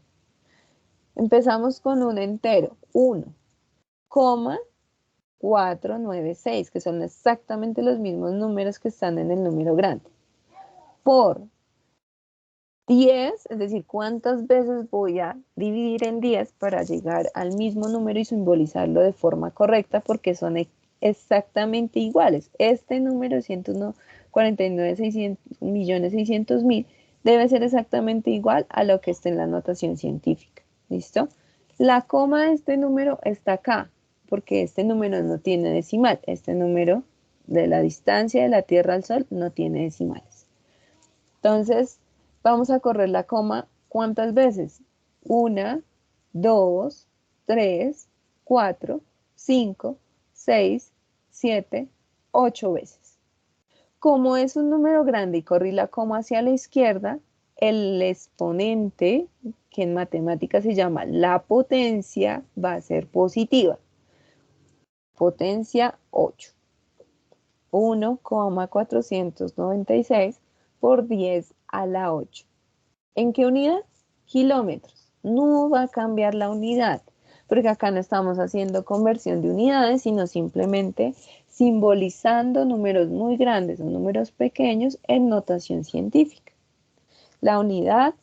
Empezamos con un entero, 1,496, que son exactamente los mismos números que están en el número grande, por 10, es decir, cuántas veces voy a dividir en 10 para llegar al mismo número y simbolizarlo de forma correcta, porque son exactamente iguales. Este número de 149.600.000 debe ser exactamente igual a lo que está en la notación científica. ¿Listo? La coma de este número está acá, porque este número no tiene decimal. Este número de la distancia de la Tierra al Sol no tiene decimales. Entonces, vamos a correr la coma, ¿cuántas veces? 1, 2, 3, 4, 5, 6, 7, 8 veces. Como es un número grande y corrí la coma hacia la izquierda, el exponente, que en matemáticas se llama la potencia, va a ser positiva. Potencia 8. 1,496 por 10 a la 8. ¿En qué unidad? Kilómetros. No va a cambiar la unidad, porque acá no estamos haciendo conversión de unidades, sino simplemente simbolizando números muy grandes o números pequeños en notación científica. La unidad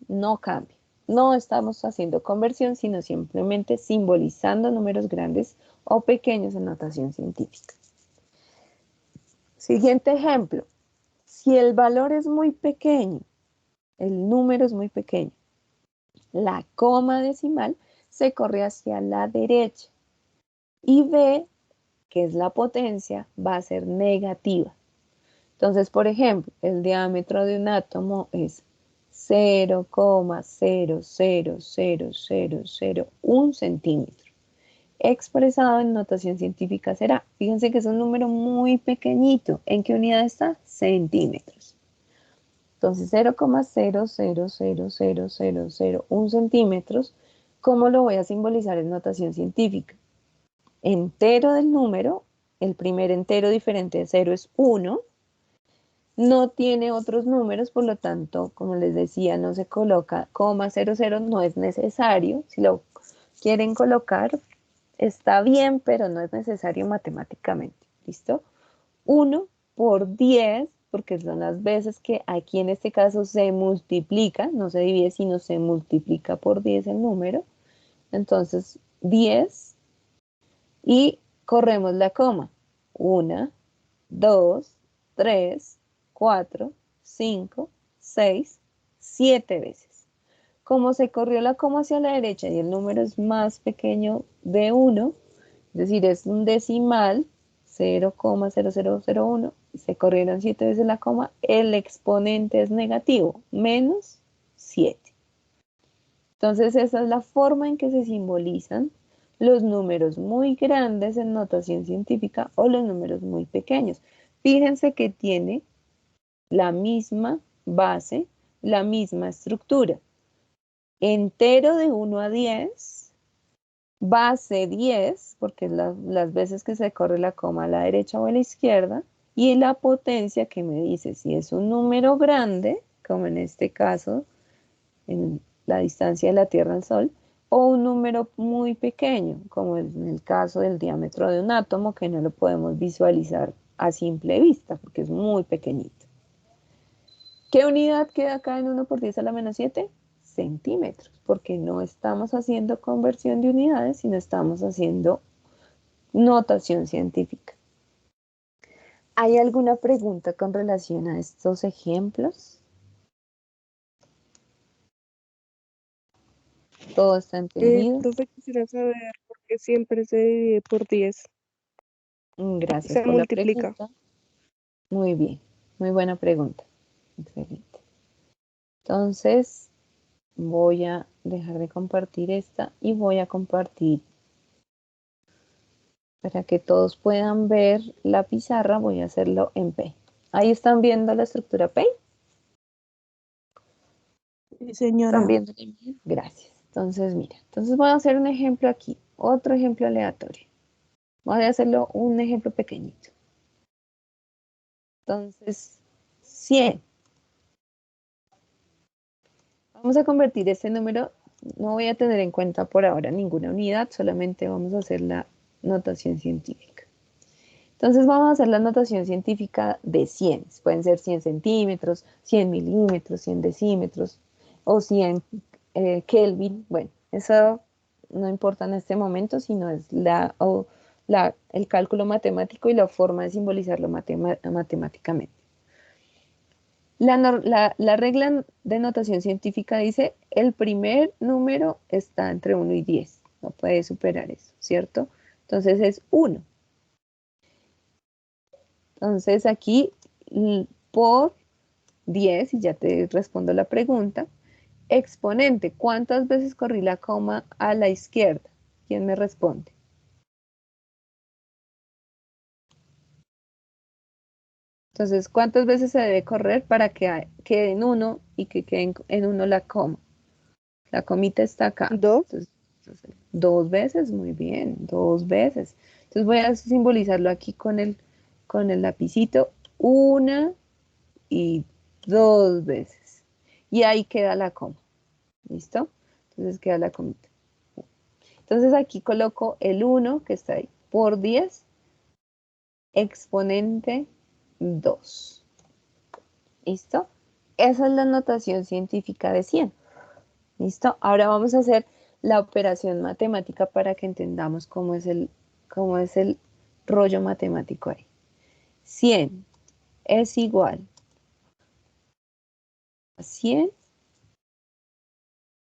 no cambia. No estamos haciendo conversión, sino simplemente simbolizando números grandes o pequeños en notación científica. Siguiente ejemplo. Si el valor es muy pequeño, el número es muy pequeño, la coma decimal se corre hacia la derecha y B, que es la potencia, va a ser negativa. Entonces, por ejemplo, el diámetro de un átomo es 0,000001 centímetro. Expresado en notación científica será, fíjense que es un número muy pequeñito. ¿En qué unidad está? Centímetros. Entonces, 0,000001 centímetros, ¿cómo lo voy a simbolizar en notación científica? Entero del número, el primer entero diferente de 0 es 1, no tiene otros números, por lo tanto, como les decía, no se coloca coma 00, no es necesario. Si lo quieren colocar, está bien, pero no es necesario matemáticamente. ¿Listo? 1 por 10, porque son las veces que aquí en este caso se multiplica, no se divide, sino se multiplica por 10 el número. Entonces, 10 y corremos la coma. 1, 2, 3, 4, 5, 6, 7 veces. Como se corrió la coma hacia la derecha y el número es más pequeño de 1, es decir, es un decimal, 0,0001, se corrieron 7 veces la coma, el exponente es negativo, menos 7. Entonces, esa es la forma en que se simbolizan los números muy grandes en notación científica o los números muy pequeños. Fíjense que tiene la misma base, la misma estructura. Entero de 1 a 10, base 10, porque es las veces que se corre la coma a la derecha o a la izquierda, y la potencia que me dice si es un número grande, como en este caso, en la distancia de la Tierra al Sol, o un número muy pequeño, como en el caso del diámetro de un átomo, que no lo podemos visualizar a simple vista, porque es muy pequeñito. ¿Qué unidad queda acá en 1 por 10 a la menos 7? Centímetros, porque no estamos haciendo conversión de unidades, sino estamos haciendo notación científica. ¿Hay alguna pregunta con relación a estos ejemplos? ¿Todo está entendido?
Profe, quisiera saber por qué siempre se divide por 10.
Gracias
Se
por la
multiplica.
pregunta. Muy bien, muy buena pregunta. Excelente. Entonces, voy a dejar de compartir esta y voy a compartir para que todos puedan ver la pizarra. Voy a hacerlo en P. Ahí están viendo la estructura P.
Sí,
¿Están
señora.
viendo? Gracias. Entonces, mira, entonces voy a hacer un ejemplo aquí, otro ejemplo aleatorio. Voy a hacerlo un ejemplo pequeñito. Entonces, 100. Vamos a convertir este número, no voy a tener en cuenta por ahora ninguna unidad, solamente vamos a hacer la notación científica. Entonces vamos a hacer la notación científica de 100. Pueden ser 100 centímetros, 100 milímetros, 100 decímetros o 100 Kelvin. Bueno, eso no importa en este momento, sino es el cálculo matemático y la forma de simbolizarlo matemáticamente. La regla de notación científica dice, el primer número está entre 1 y 10. No puede superar eso, ¿cierto? Entonces es 1. Entonces aquí por 10, y ya te respondo la pregunta, exponente, ¿cuántas veces corrí la coma a la izquierda? ¿Quién me responde? Entonces, ¿cuántas veces se debe correr para que quede en 1 y que quede en 1 la coma? La comita está acá.
2.
Entonces, 2 veces, muy bien, 2 veces. Entonces voy a simbolizarlo aquí con el lapicito. 1 y 2 veces. Y ahí queda la coma. ¿Listo? Entonces queda la comita. Entonces aquí coloco el 1 que está ahí por 10 exponente 2. ¿Listo? Esa es la notación científica de 100. ¿Listo? Ahora vamos a hacer la operación matemática para que entendamos cómo es el rollo matemático ahí. 100 es igual a 100,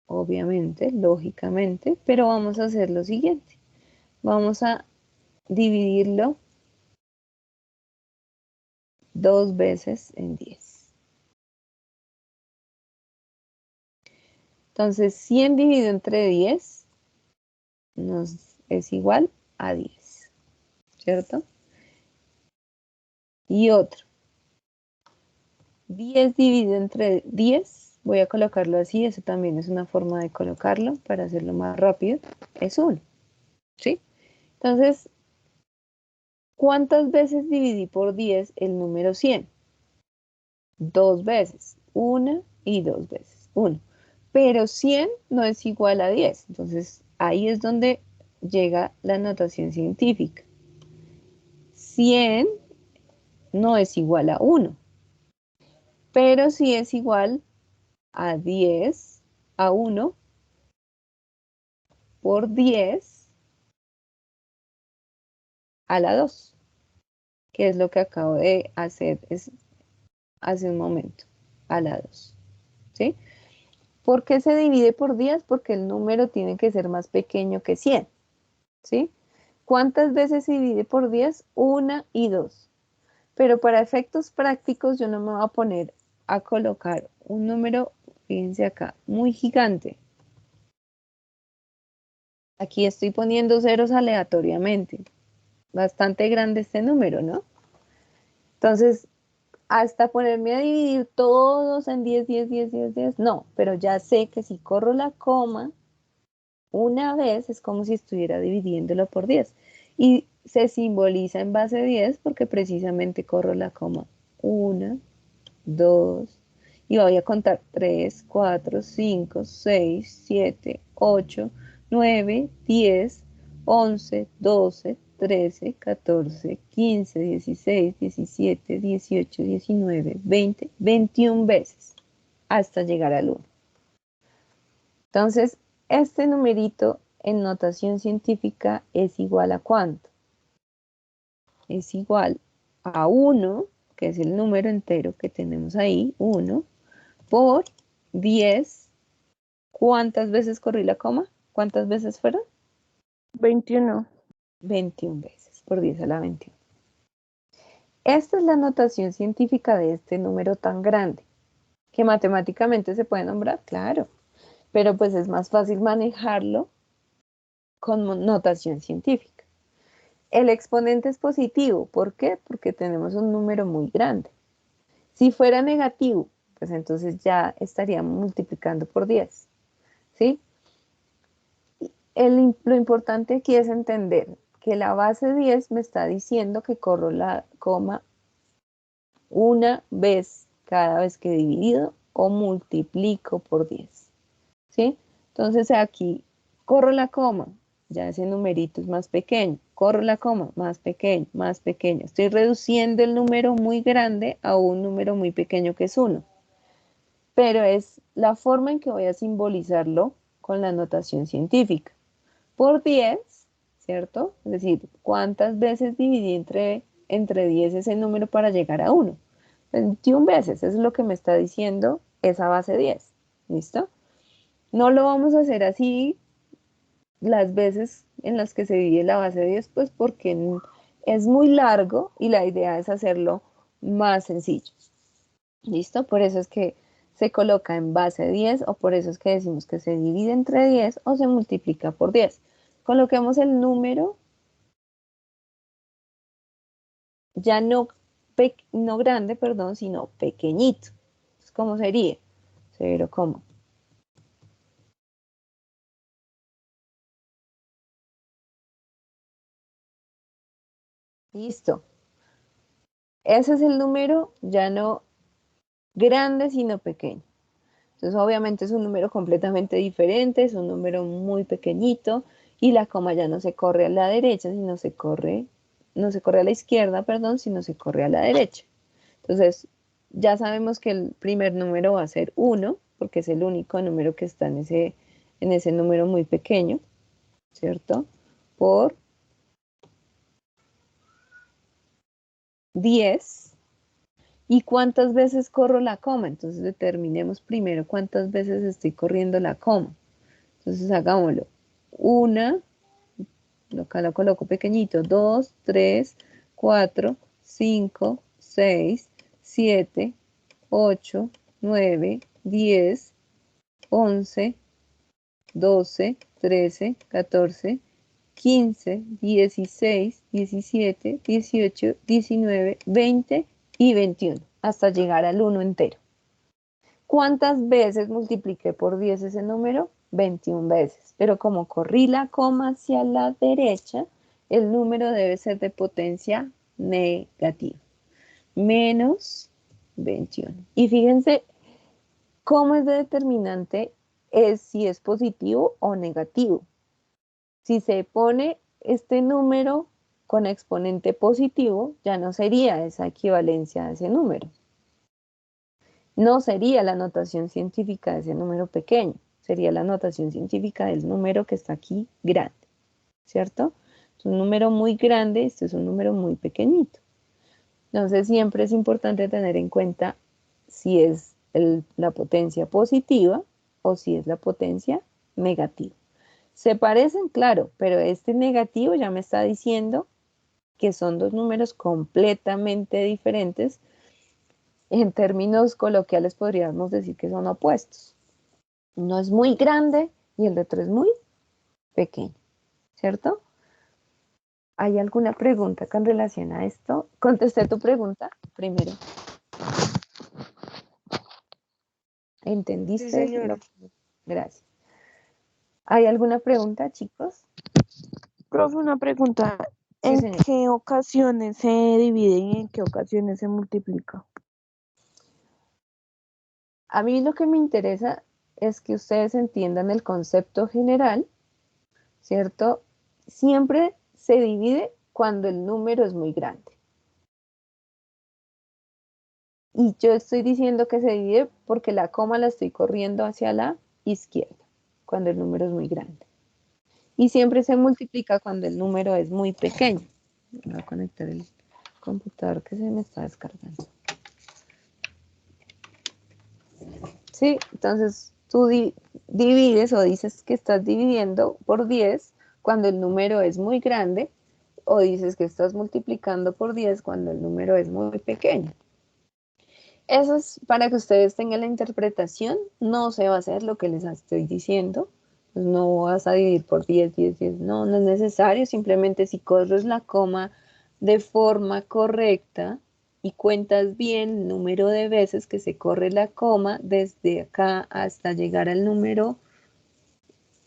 obviamente, lógicamente, pero vamos a hacer lo siguiente. Vamos a dividirlo 2 veces en 10. Entonces, 100 dividido entre 10 es igual a 10, ¿cierto? Y otro, 10 dividido entre 10, voy a colocarlo así, eso también es una forma de colocarlo para hacerlo más rápido, es 1, ¿sí? Entonces, ¿cuántas veces dividí por 10 el número 100? 2 veces, 1 y 2 veces, 1. Pero 100 no es igual a 10, entonces ahí es donde llega la notación científica. 100 no es igual a 1, pero sí es igual a 10, a 1 por 10 a la 2, que es lo que acabo de hacer hace un momento, a la 2, ¿sí? ¿Por qué se divide por 10? Porque el número tiene que ser más pequeño que 100, ¿sí? ¿Cuántas veces se divide por 10? 1 y 2. Pero para efectos prácticos yo no me voy a poner a colocar un número, fíjense acá, muy gigante. Aquí estoy poniendo ceros aleatoriamente. Bastante grande este número, ¿no? Entonces, hasta ponerme a dividir todos en 10, 10, 10, 10, 10, no, pero ya sé que si corro la coma una vez es como si estuviera dividiéndolo por 10. Y se simboliza en base 10 porque precisamente corro la coma 1, 2, y voy a contar 3, 4, 5, 6, 7, 8, 9, 10, 11, 12, 13, 14, 15, 16, 17, 18, 19, 20, 21 veces hasta llegar al 1. Entonces, este numerito en notación científica es igual a ¿cuánto? Es igual a 1, que es el número entero que tenemos ahí, 1, por 10. ¿Cuántas veces corrí la coma? ¿Cuántas veces fueron?
21.
21 veces, por 10 a la 21. Esta es la notación científica de este número tan grande, que matemáticamente se puede nombrar, claro, pero pues es más fácil manejarlo con notación científica. El exponente es positivo, ¿por qué? Porque tenemos un número muy grande. Si fuera negativo, pues entonces ya estaríamos multiplicando por 10, ¿sí? Lo importante aquí es entender que la base 10 me está diciendo que corro la coma una vez cada vez que divido o multiplico por 10, ¿sí? Entonces aquí corro la coma, ya ese numerito es más pequeño, corro la coma, más pequeño, más pequeño. Estoy reduciendo el número muy grande a un número muy pequeño que es 1, pero es la forma en que voy a simbolizarlo con la notación científica. Por 10, ¿cierto? Es decir, ¿cuántas veces dividí entre 10 ese número para llegar a 1? 21 veces, eso es lo que me está diciendo esa base 10, ¿listo? No lo vamos a hacer así las veces en las que se divide la base 10, pues porque es muy largo y la idea es hacerlo más sencillo, ¿listo? Por eso es que se coloca en base 10 o por eso es que decimos que se divide entre 10 o se multiplica por 10. Coloquemos el número ya no no grande, perdón, sino pequeñito. ¿Cómo sería? 0, listo. Ese es el número ya no grande, sino pequeño. Entonces, obviamente es un número completamente diferente, es un número muy pequeñito y la coma ya no se corre a la derecha, sino no se corre a la izquierda, perdón, sino se corre a la derecha. Entonces, ya sabemos que el primer número va a ser 1, porque es el único número que está en ese número muy pequeño, ¿cierto? Por 10. ¿Y cuántas veces corro la coma? Entonces determinemos primero cuántas veces estoy corriendo la coma. Entonces hagámoslo. 1, acá lo coloco pequeñito, 2, 3, 4, 5, 6, 7, 8, 9, 10, 11, 12, 13, 14, 15, 16, 17, 18, 19, 20 y 21, hasta llegar al 1 entero. ¿Cuántas veces multipliqué por 10 ese número? 21 veces. Pero como corrí la coma hacia la derecha, el número debe ser de potencia negativa. Menos 21. Y fíjense cómo es de determinante si es positivo o negativo. Si se pone este número con exponente positivo, ya no sería esa equivalencia a ese número. No sería la notación científica de ese número pequeño, sería la notación científica del número que está aquí grande, ¿cierto? Es un número muy grande, este es un número muy pequeñito. Entonces siempre es importante tener en cuenta si es la potencia positiva o si es la potencia negativa. Se parecen, claro, pero este negativo ya me está diciendo que son dos números completamente diferentes. En términos coloquiales podríamos decir que son opuestos. Uno es muy grande y el otro es muy pequeño, ¿cierto? ¿Hay alguna pregunta con relación a esto? Contesté tu pregunta primero.
Sí,
¿Entendiste?
señora.
Gracias. ¿Hay alguna pregunta, chicos?
Profe, una pregunta.
Sí,
¿En
señor.
qué ocasiones se divide y en qué ocasiones se multiplica?
A mí lo que me interesa es que ustedes entiendan el concepto general, ¿cierto? Siempre se divide cuando el número es muy grande. Y yo estoy diciendo que se divide porque la coma la estoy corriendo hacia la izquierda, cuando el número es muy grande. Y siempre se multiplica cuando el número es muy pequeño. Voy a conectar el computador que se me está descargando. Sí, entonces tú divides o dices que estás dividiendo por 10 cuando el número es muy grande o dices que estás multiplicando por 10 cuando el número es muy pequeño. Eso es para que ustedes tengan la interpretación, no se va a hacer lo que les estoy diciendo, pues no vas a dividir por 10, 10, 10, no, no es necesario, simplemente si corres la coma de forma correcta y cuentas bien el número de veces que se corre la coma desde acá hasta llegar al número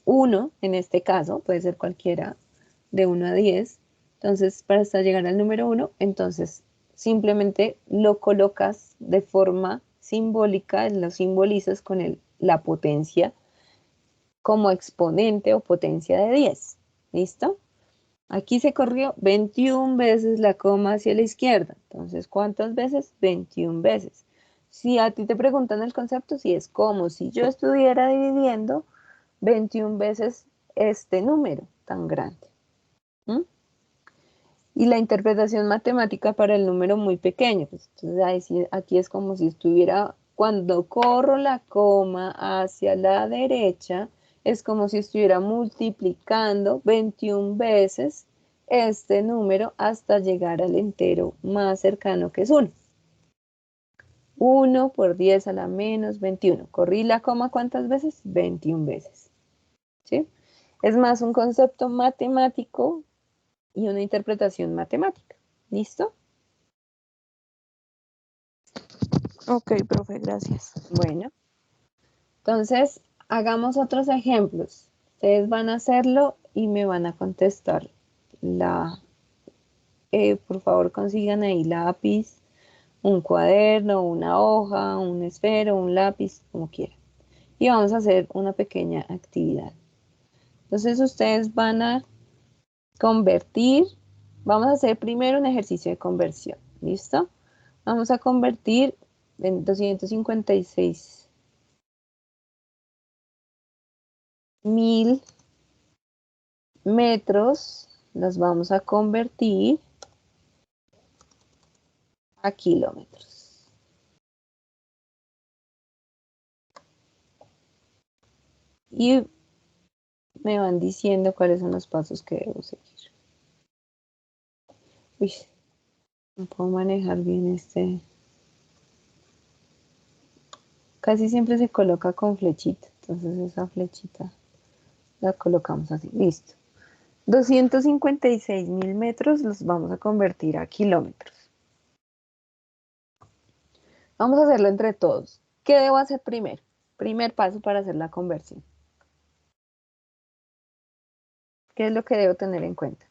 1, en este caso, puede ser cualquiera de 1 a 10, entonces para hasta llegar al número 1, entonces simplemente lo colocas de forma simbólica, lo simbolizas con la potencia como exponente o potencia de 10. ¿Listo? Aquí se corrió 21 veces la coma hacia la izquierda. Entonces, ¿cuántas veces? 21 veces. Si a ti te preguntan el concepto, si es como si yo estuviera dividiendo 21 veces este número tan grande. ¿Mm? Y la interpretación matemática para el número muy pequeño. Pues, entonces aquí es como si estuviera, cuando corro la coma hacia la derecha, es como si estuviera multiplicando 21 veces este número hasta llegar al entero más cercano que es 1. 1 por 10 a la menos 21. ¿Corrí la coma cuántas veces? 21 veces. ¿Sí? Es más un concepto matemático y una interpretación matemática. ¿Listo?
Ok, profe, gracias.
Bueno, entonces hagamos otros ejemplos. Ustedes van a hacerlo y me van a contestar. Por favor, consigan ahí lápiz, un cuaderno, una hoja, un esfero, un lápiz, como quieran. Y vamos a hacer una pequeña actividad. Entonces ustedes van a convertir, vamos a hacer primero un ejercicio de conversión, ¿listo? Vamos a convertir en 256.000 metros, los vamos a convertir a kilómetros. Y me van diciendo cuáles son los pasos que debo seguir. Uy, no puedo manejar bien este. Casi siempre se coloca con flechita, entonces esa flechita la colocamos así, listo. 256.000 metros los vamos a convertir a kilómetros. Vamos a hacerlo entre todos. ¿Qué debo hacer primero? Primer paso para hacer la conversión. ¿Qué es lo que debo tener en cuenta?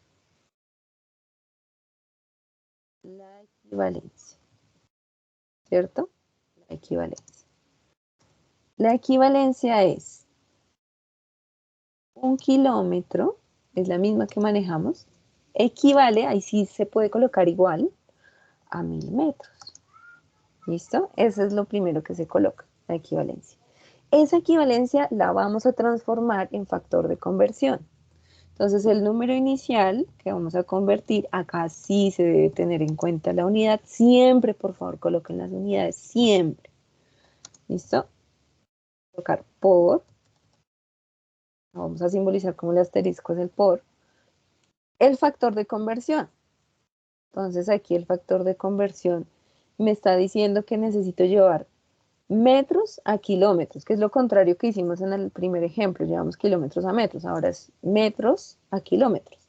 La equivalencia, ¿cierto? La equivalencia. La equivalencia es 1 kilómetro, es la misma que manejamos, equivale, ahí sí se puede colocar igual, a 1000 metros. ¿Listo? Eso es lo primero que se coloca, la equivalencia. Esa equivalencia la vamos a transformar en factor de conversión. Entonces el número inicial que vamos a convertir, acá sí se debe tener en cuenta la unidad. Siempre, por favor, coloquen las unidades, siempre. ¿Listo? Colocar por. Vamos a simbolizar como el asterisco es el por. El factor de conversión. Entonces aquí el factor de conversión me está diciendo que necesito llevar metros a kilómetros, que es lo contrario que hicimos en el primer ejemplo. Llevamos kilómetros a metros, ahora es metros a kilómetros.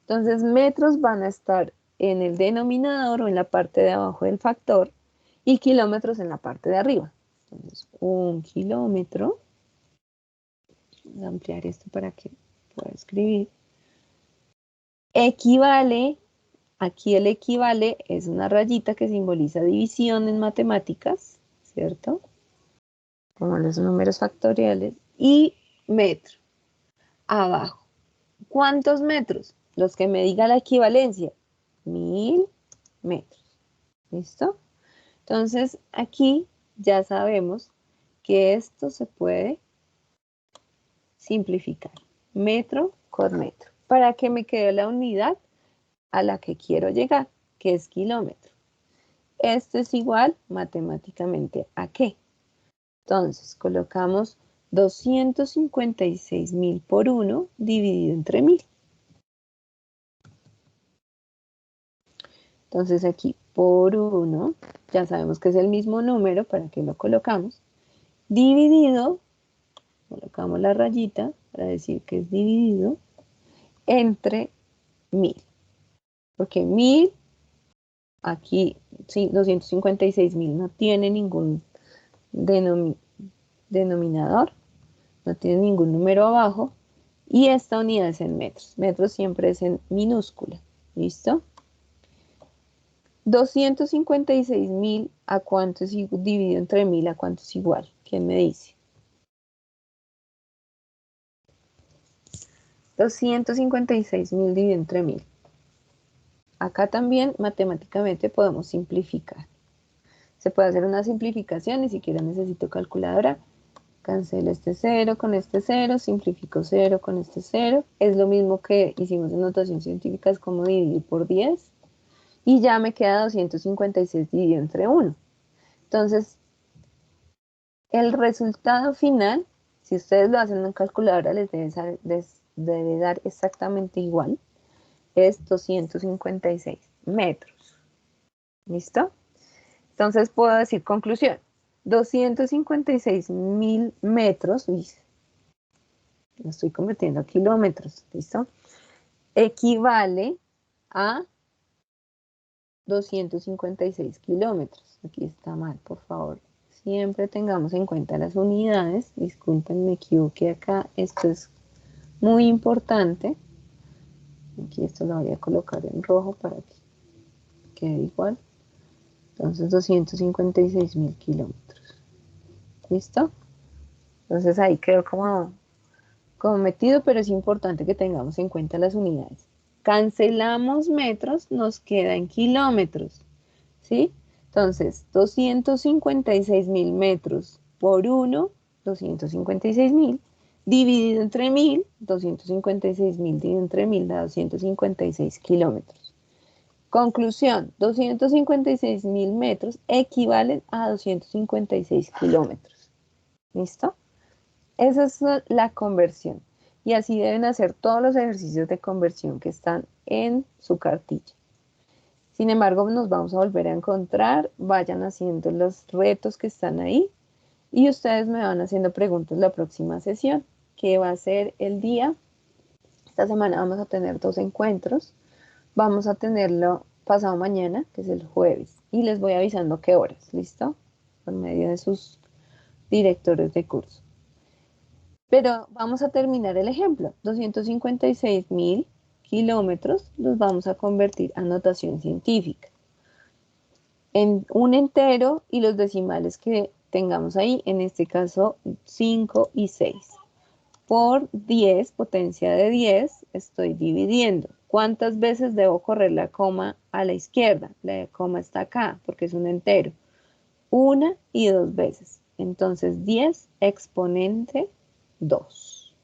Entonces, metros van a estar en el denominador o en la parte de abajo del factor y kilómetros en la parte de arriba. Entonces, 1 kilómetro, voy a ampliar esto para que pueda escribir, equivale, aquí el equivale es una rayita que simboliza división en matemáticas, ¿cierto? Como los números factoriales, y metro, abajo. ¿Cuántos metros? Los que me diga la equivalencia, 1000 metros. ¿Listo? Entonces, aquí ya sabemos que esto se puede simplificar. Metro por metro. Para que me quede la unidad a la que quiero llegar, que es kilómetro. Esto es igual matemáticamente a ¿qué? Entonces, colocamos 256.000 por 1 dividido entre 1000. Entonces aquí por 1, ya sabemos que es el mismo número, ¿para que lo colocamos? Dividido, colocamos la rayita para decir que es dividido entre 1000. Porque 1000, aquí sí, 256.000 no tiene ningún denominador, no tiene ningún número abajo. Y esta unidad es en metros. Metros siempre es en minúscula. ¿Listo? 256.000, ¿a cuánto es dividido entre 1000? ¿A cuánto es igual? ¿Quién me dice? 256.000 dividido entre 1000. Acá también matemáticamente podemos simplificar. Se puede hacer una simplificación, ni siquiera necesito calculadora. Cancelo este 0 con este 0, simplifico 0 con este 0. Es lo mismo que hicimos en notación científica, es como dividir por 10. Y ya me queda 256 dividido entre 1. Entonces, el resultado final, si ustedes lo hacen en calculadora, les debe dar exactamente igual. Es 256 metros. ¿Listo? Entonces puedo decir conclusión. 256.000 metros, uy, lo estoy convirtiendo a kilómetros, ¿listo? Equivale a 256 kilómetros. Aquí está mal, por favor. Siempre tengamos en cuenta las unidades. Disculpen, me equivoqué acá. Esto es muy importante. Aquí esto lo voy a colocar en rojo para que quede igual. Entonces 256.000 kilómetros. ¿Listo? Entonces ahí quedó como metido, pero es importante que tengamos en cuenta las unidades. Cancelamos metros, nos queda en kilómetros, ¿sí? Entonces, 256.000 metros por 1, 256.000, dividido entre 1.000, 256.000 dividido entre 1.000 da 256 kilómetros. Conclusión, 256.000 metros equivalen a 256 kilómetros. ¿Listo? Esa es la conversión. Y así deben hacer todos los ejercicios de conversión que están en su cartilla. Sin embargo, nos vamos a volver a encontrar. Vayan haciendo los retos que están ahí. Y ustedes me van haciendo preguntas la próxima sesión, que va a ser el día. Esta semana vamos a tener 2 encuentros. Vamos a tenerlo pasado mañana, que es el jueves. Y les voy avisando qué horas, ¿listo? Por medio de sus directores de curso. Pero vamos a terminar el ejemplo. 256.000 kilómetros los vamos a convertir a notación científica. En un entero y los decimales que tengamos ahí, en este caso 5 y 6. Por 10, potencia de 10, estoy dividiendo. ¿Cuántas veces debo correr la coma a la izquierda? La coma está acá porque es un entero. 1 y 2 veces. Entonces 10 exponente 2.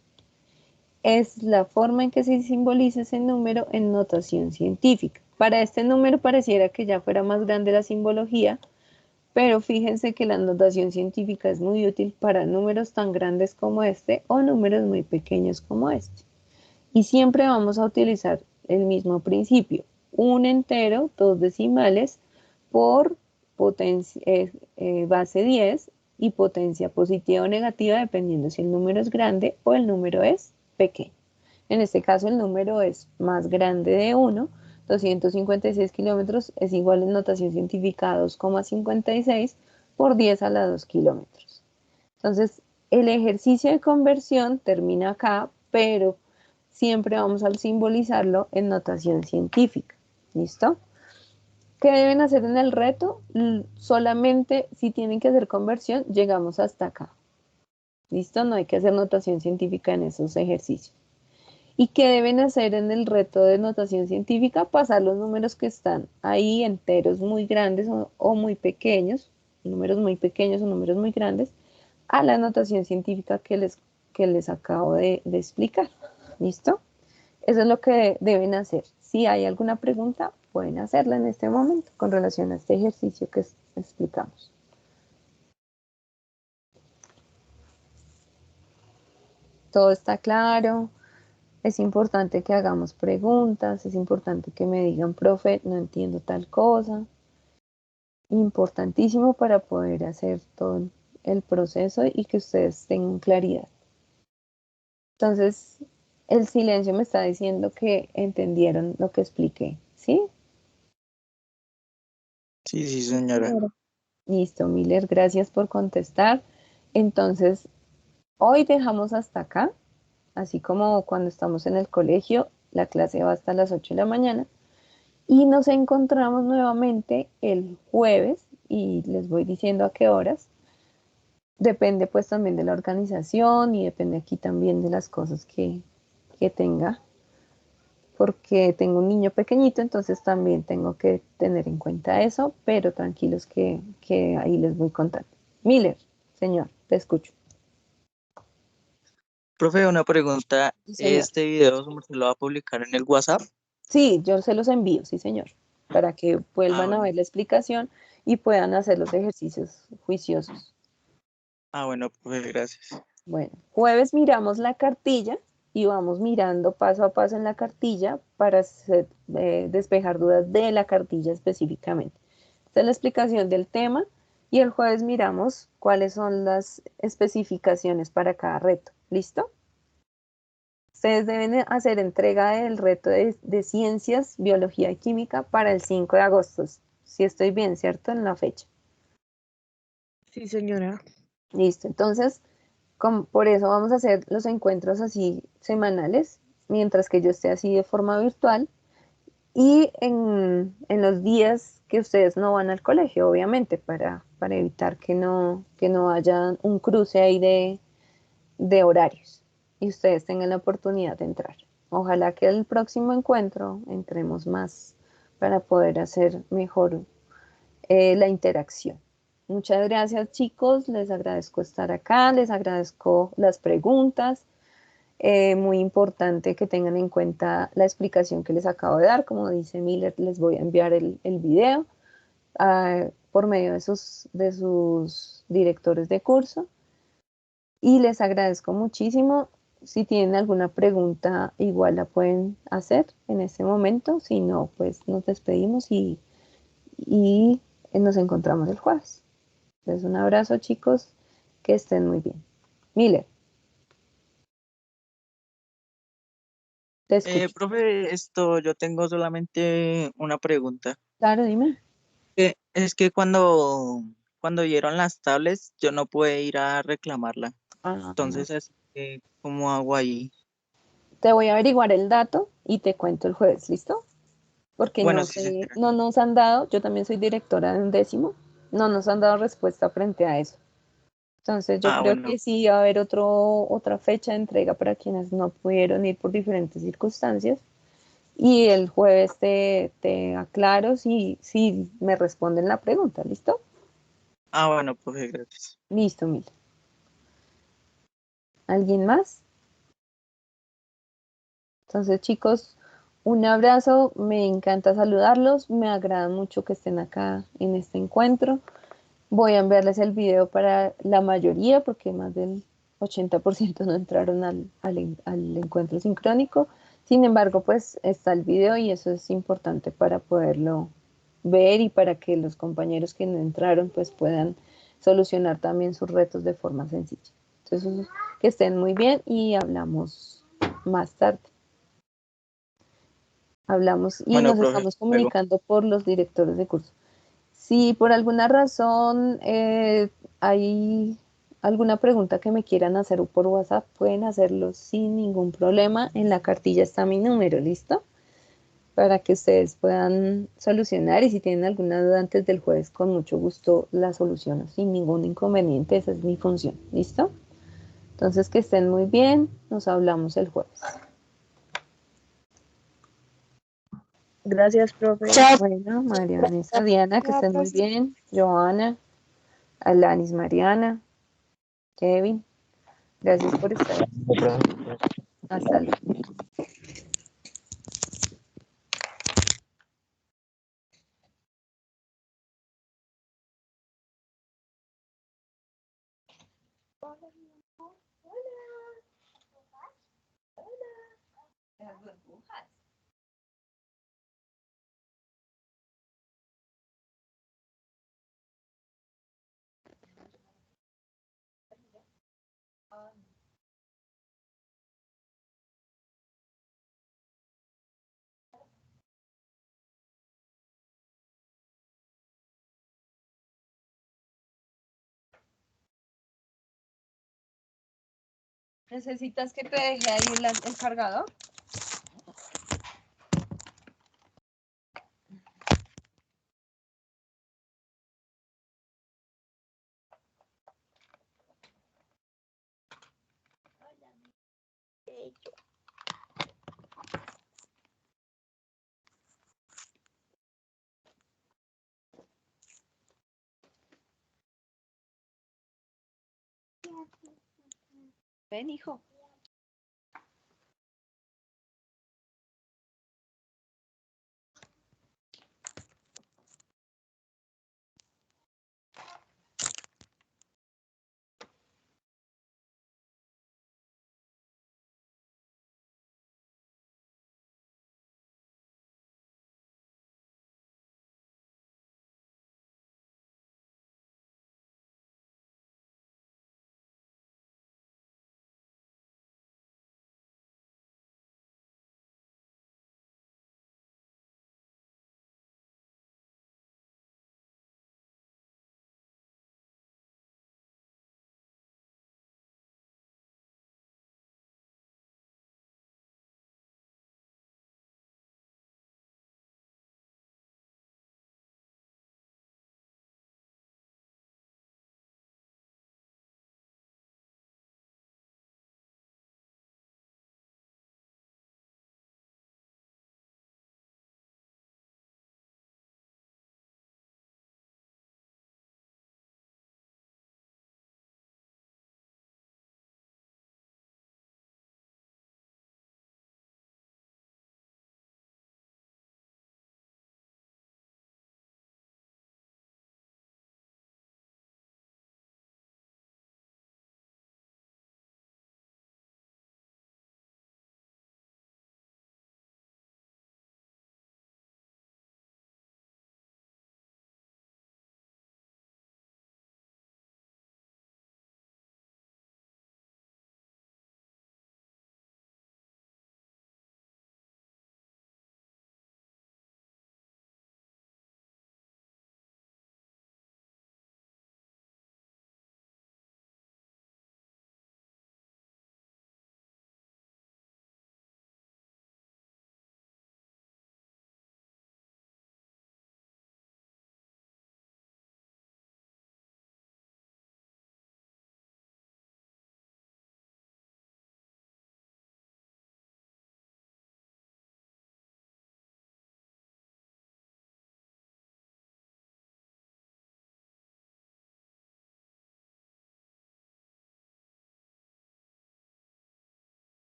Es la forma en que se simboliza ese número en notación científica. Para este número pareciera que ya fuera más grande la simbología, pero fíjense que la notación científica es muy útil para números tan grandes como este o números muy pequeños como este. Y siempre vamos a utilizar el mismo principio. Un entero, 2 decimales, por potencia, base 10 y potencia positiva o negativa dependiendo si el número es grande o el número es pequeño. En este caso el número es más grande de 1, 256 kilómetros es igual en notación científica a 2,56 por 10 a la 2 kilómetros. Entonces el ejercicio de conversión termina acá, pero siempre vamos a simbolizarlo en notación científica. ¿Listo? ¿Qué deben hacer en el reto? Solamente si tienen que hacer conversión, llegamos hasta acá. ¿Listo? No hay que hacer notación científica en esos ejercicios. ¿Y qué deben hacer en el reto de notación científica? Pasar los números que están ahí, enteros muy grandes o muy pequeños, números muy pequeños o números muy grandes, a la notación científica que les acabo de explicar. ¿Listo? Eso es lo que deben hacer. Si hay alguna pregunta, pueden hacerla en este momento con relación a este ejercicio que explicamos. ¿Todo está claro? Es importante que hagamos preguntas, es importante que me digan, profe, no entiendo tal cosa. Importantísimo para poder hacer todo el proceso y que ustedes tengan claridad. Entonces, el silencio me está diciendo que entendieron lo que expliqué, ¿sí?
Sí, sí, señora.
Listo, Miller, gracias por contestar. Entonces, hoy dejamos hasta acá, así como cuando estamos en el colegio, la clase va hasta las 8 de la mañana y nos encontramos nuevamente el jueves y les voy diciendo a qué horas. Depende pues también de la organización y depende aquí también de las cosas que tenga, porque tengo un niño pequeñito, entonces también tengo que tener en cuenta eso, pero tranquilos que ahí les voy contando. Miller, señor, te escucho.
Profe, una pregunta.
Sí, señor.
¿Este video se lo va a publicar en el WhatsApp?
Sí, yo se los envío, sí, señor, para que vuelvan a
Bueno.
ver la explicación y puedan hacer los ejercicios juiciosos.
Bueno, profe, gracias.
Bueno, jueves miramos la cartilla y vamos mirando paso a paso en la cartilla para despejar dudas de la cartilla específicamente. Esta es la explicación del tema y el jueves miramos cuáles son las especificaciones para cada reto. ¿Listo? Ustedes deben hacer entrega del reto de ciencias, biología y química para el 5 de agosto. Si estoy bien, ¿cierto? En la fecha.
Sí, señora.
Listo. Entonces, por eso vamos a hacer los encuentros así semanales, mientras que yo esté así de forma virtual. Y en los días que ustedes no van al colegio, obviamente, para evitar que no haya un cruce ahí de horarios y ustedes tengan la oportunidad de entrar. Ojalá que el próximo encuentro entremos más para poder hacer mejor la interacción. Muchas gracias, chicos. Les agradezco estar acá, les agradezco las preguntas. Muy importante que tengan en cuenta la explicación que les acabo de dar. Como dice Miller, les voy a enviar el video por medio de sus directores de curso. Y les agradezco muchísimo. Si tienen alguna pregunta, igual la pueden hacer en este momento. Si no, pues nos despedimos y nos encontramos el jueves. Entonces, un abrazo, chicos. Que estén muy bien. Miller, te escucho.
Profe, yo tengo solamente una pregunta.
Claro, dime.
Es que cuando dieron las tablets, yo no pude ir a reclamarla.
Ah,
Entonces, ¿cómo hago ahí?
te voy a averiguar el dato y te cuento el jueves, ¿listo? Porque
Bueno,
no
sí,
sé,
señora.
no nos han dado, yo también soy directora de un décimo, no nos han dado respuesta frente a eso. Entonces yo
Ah,
creo
bueno,
que sí va a haber otra fecha de entrega para quienes no pudieron ir por diferentes circunstancias. Y el jueves te aclaro si me responden la pregunta, ¿listo?
bueno, profe, gracias.
Listo, Mil. ¿Alguien más? Entonces, chicos, un abrazo, me encanta saludarlos, me agrada mucho que estén acá en este encuentro. Voy a enviarles el video para la mayoría, porque más del 80% no entraron al encuentro sincrónico. Sin embargo, pues está el video y eso es importante para poderlo ver y para que los compañeros que no entraron pues puedan solucionar también sus retos de forma sencilla. Entonces, que estén muy bien y hablamos más tarde. Hablamos y
Bueno,
nos
profe,
estamos
luego.
comunicando por los directores de curso. Si por alguna razón hay alguna pregunta que me quieran hacer por WhatsApp, pueden hacerlo sin ningún problema. En la cartilla está mi número, ¿listo? Para que ustedes puedan solucionar y si tienen alguna duda antes del jueves, con mucho gusto la soluciono sin ningún inconveniente. Esa es mi función, ¿listo? Entonces que estén muy bien. Nos hablamos el jueves.
Gracias, profe.
Bueno, María Vanessa, Diana, que estén muy bien. Joana, Alanis, Mariana, Kevin, gracias por estar aquí. Hasta luego. ¿Necesitas que te deje ahí el cargador? Ven, hijo.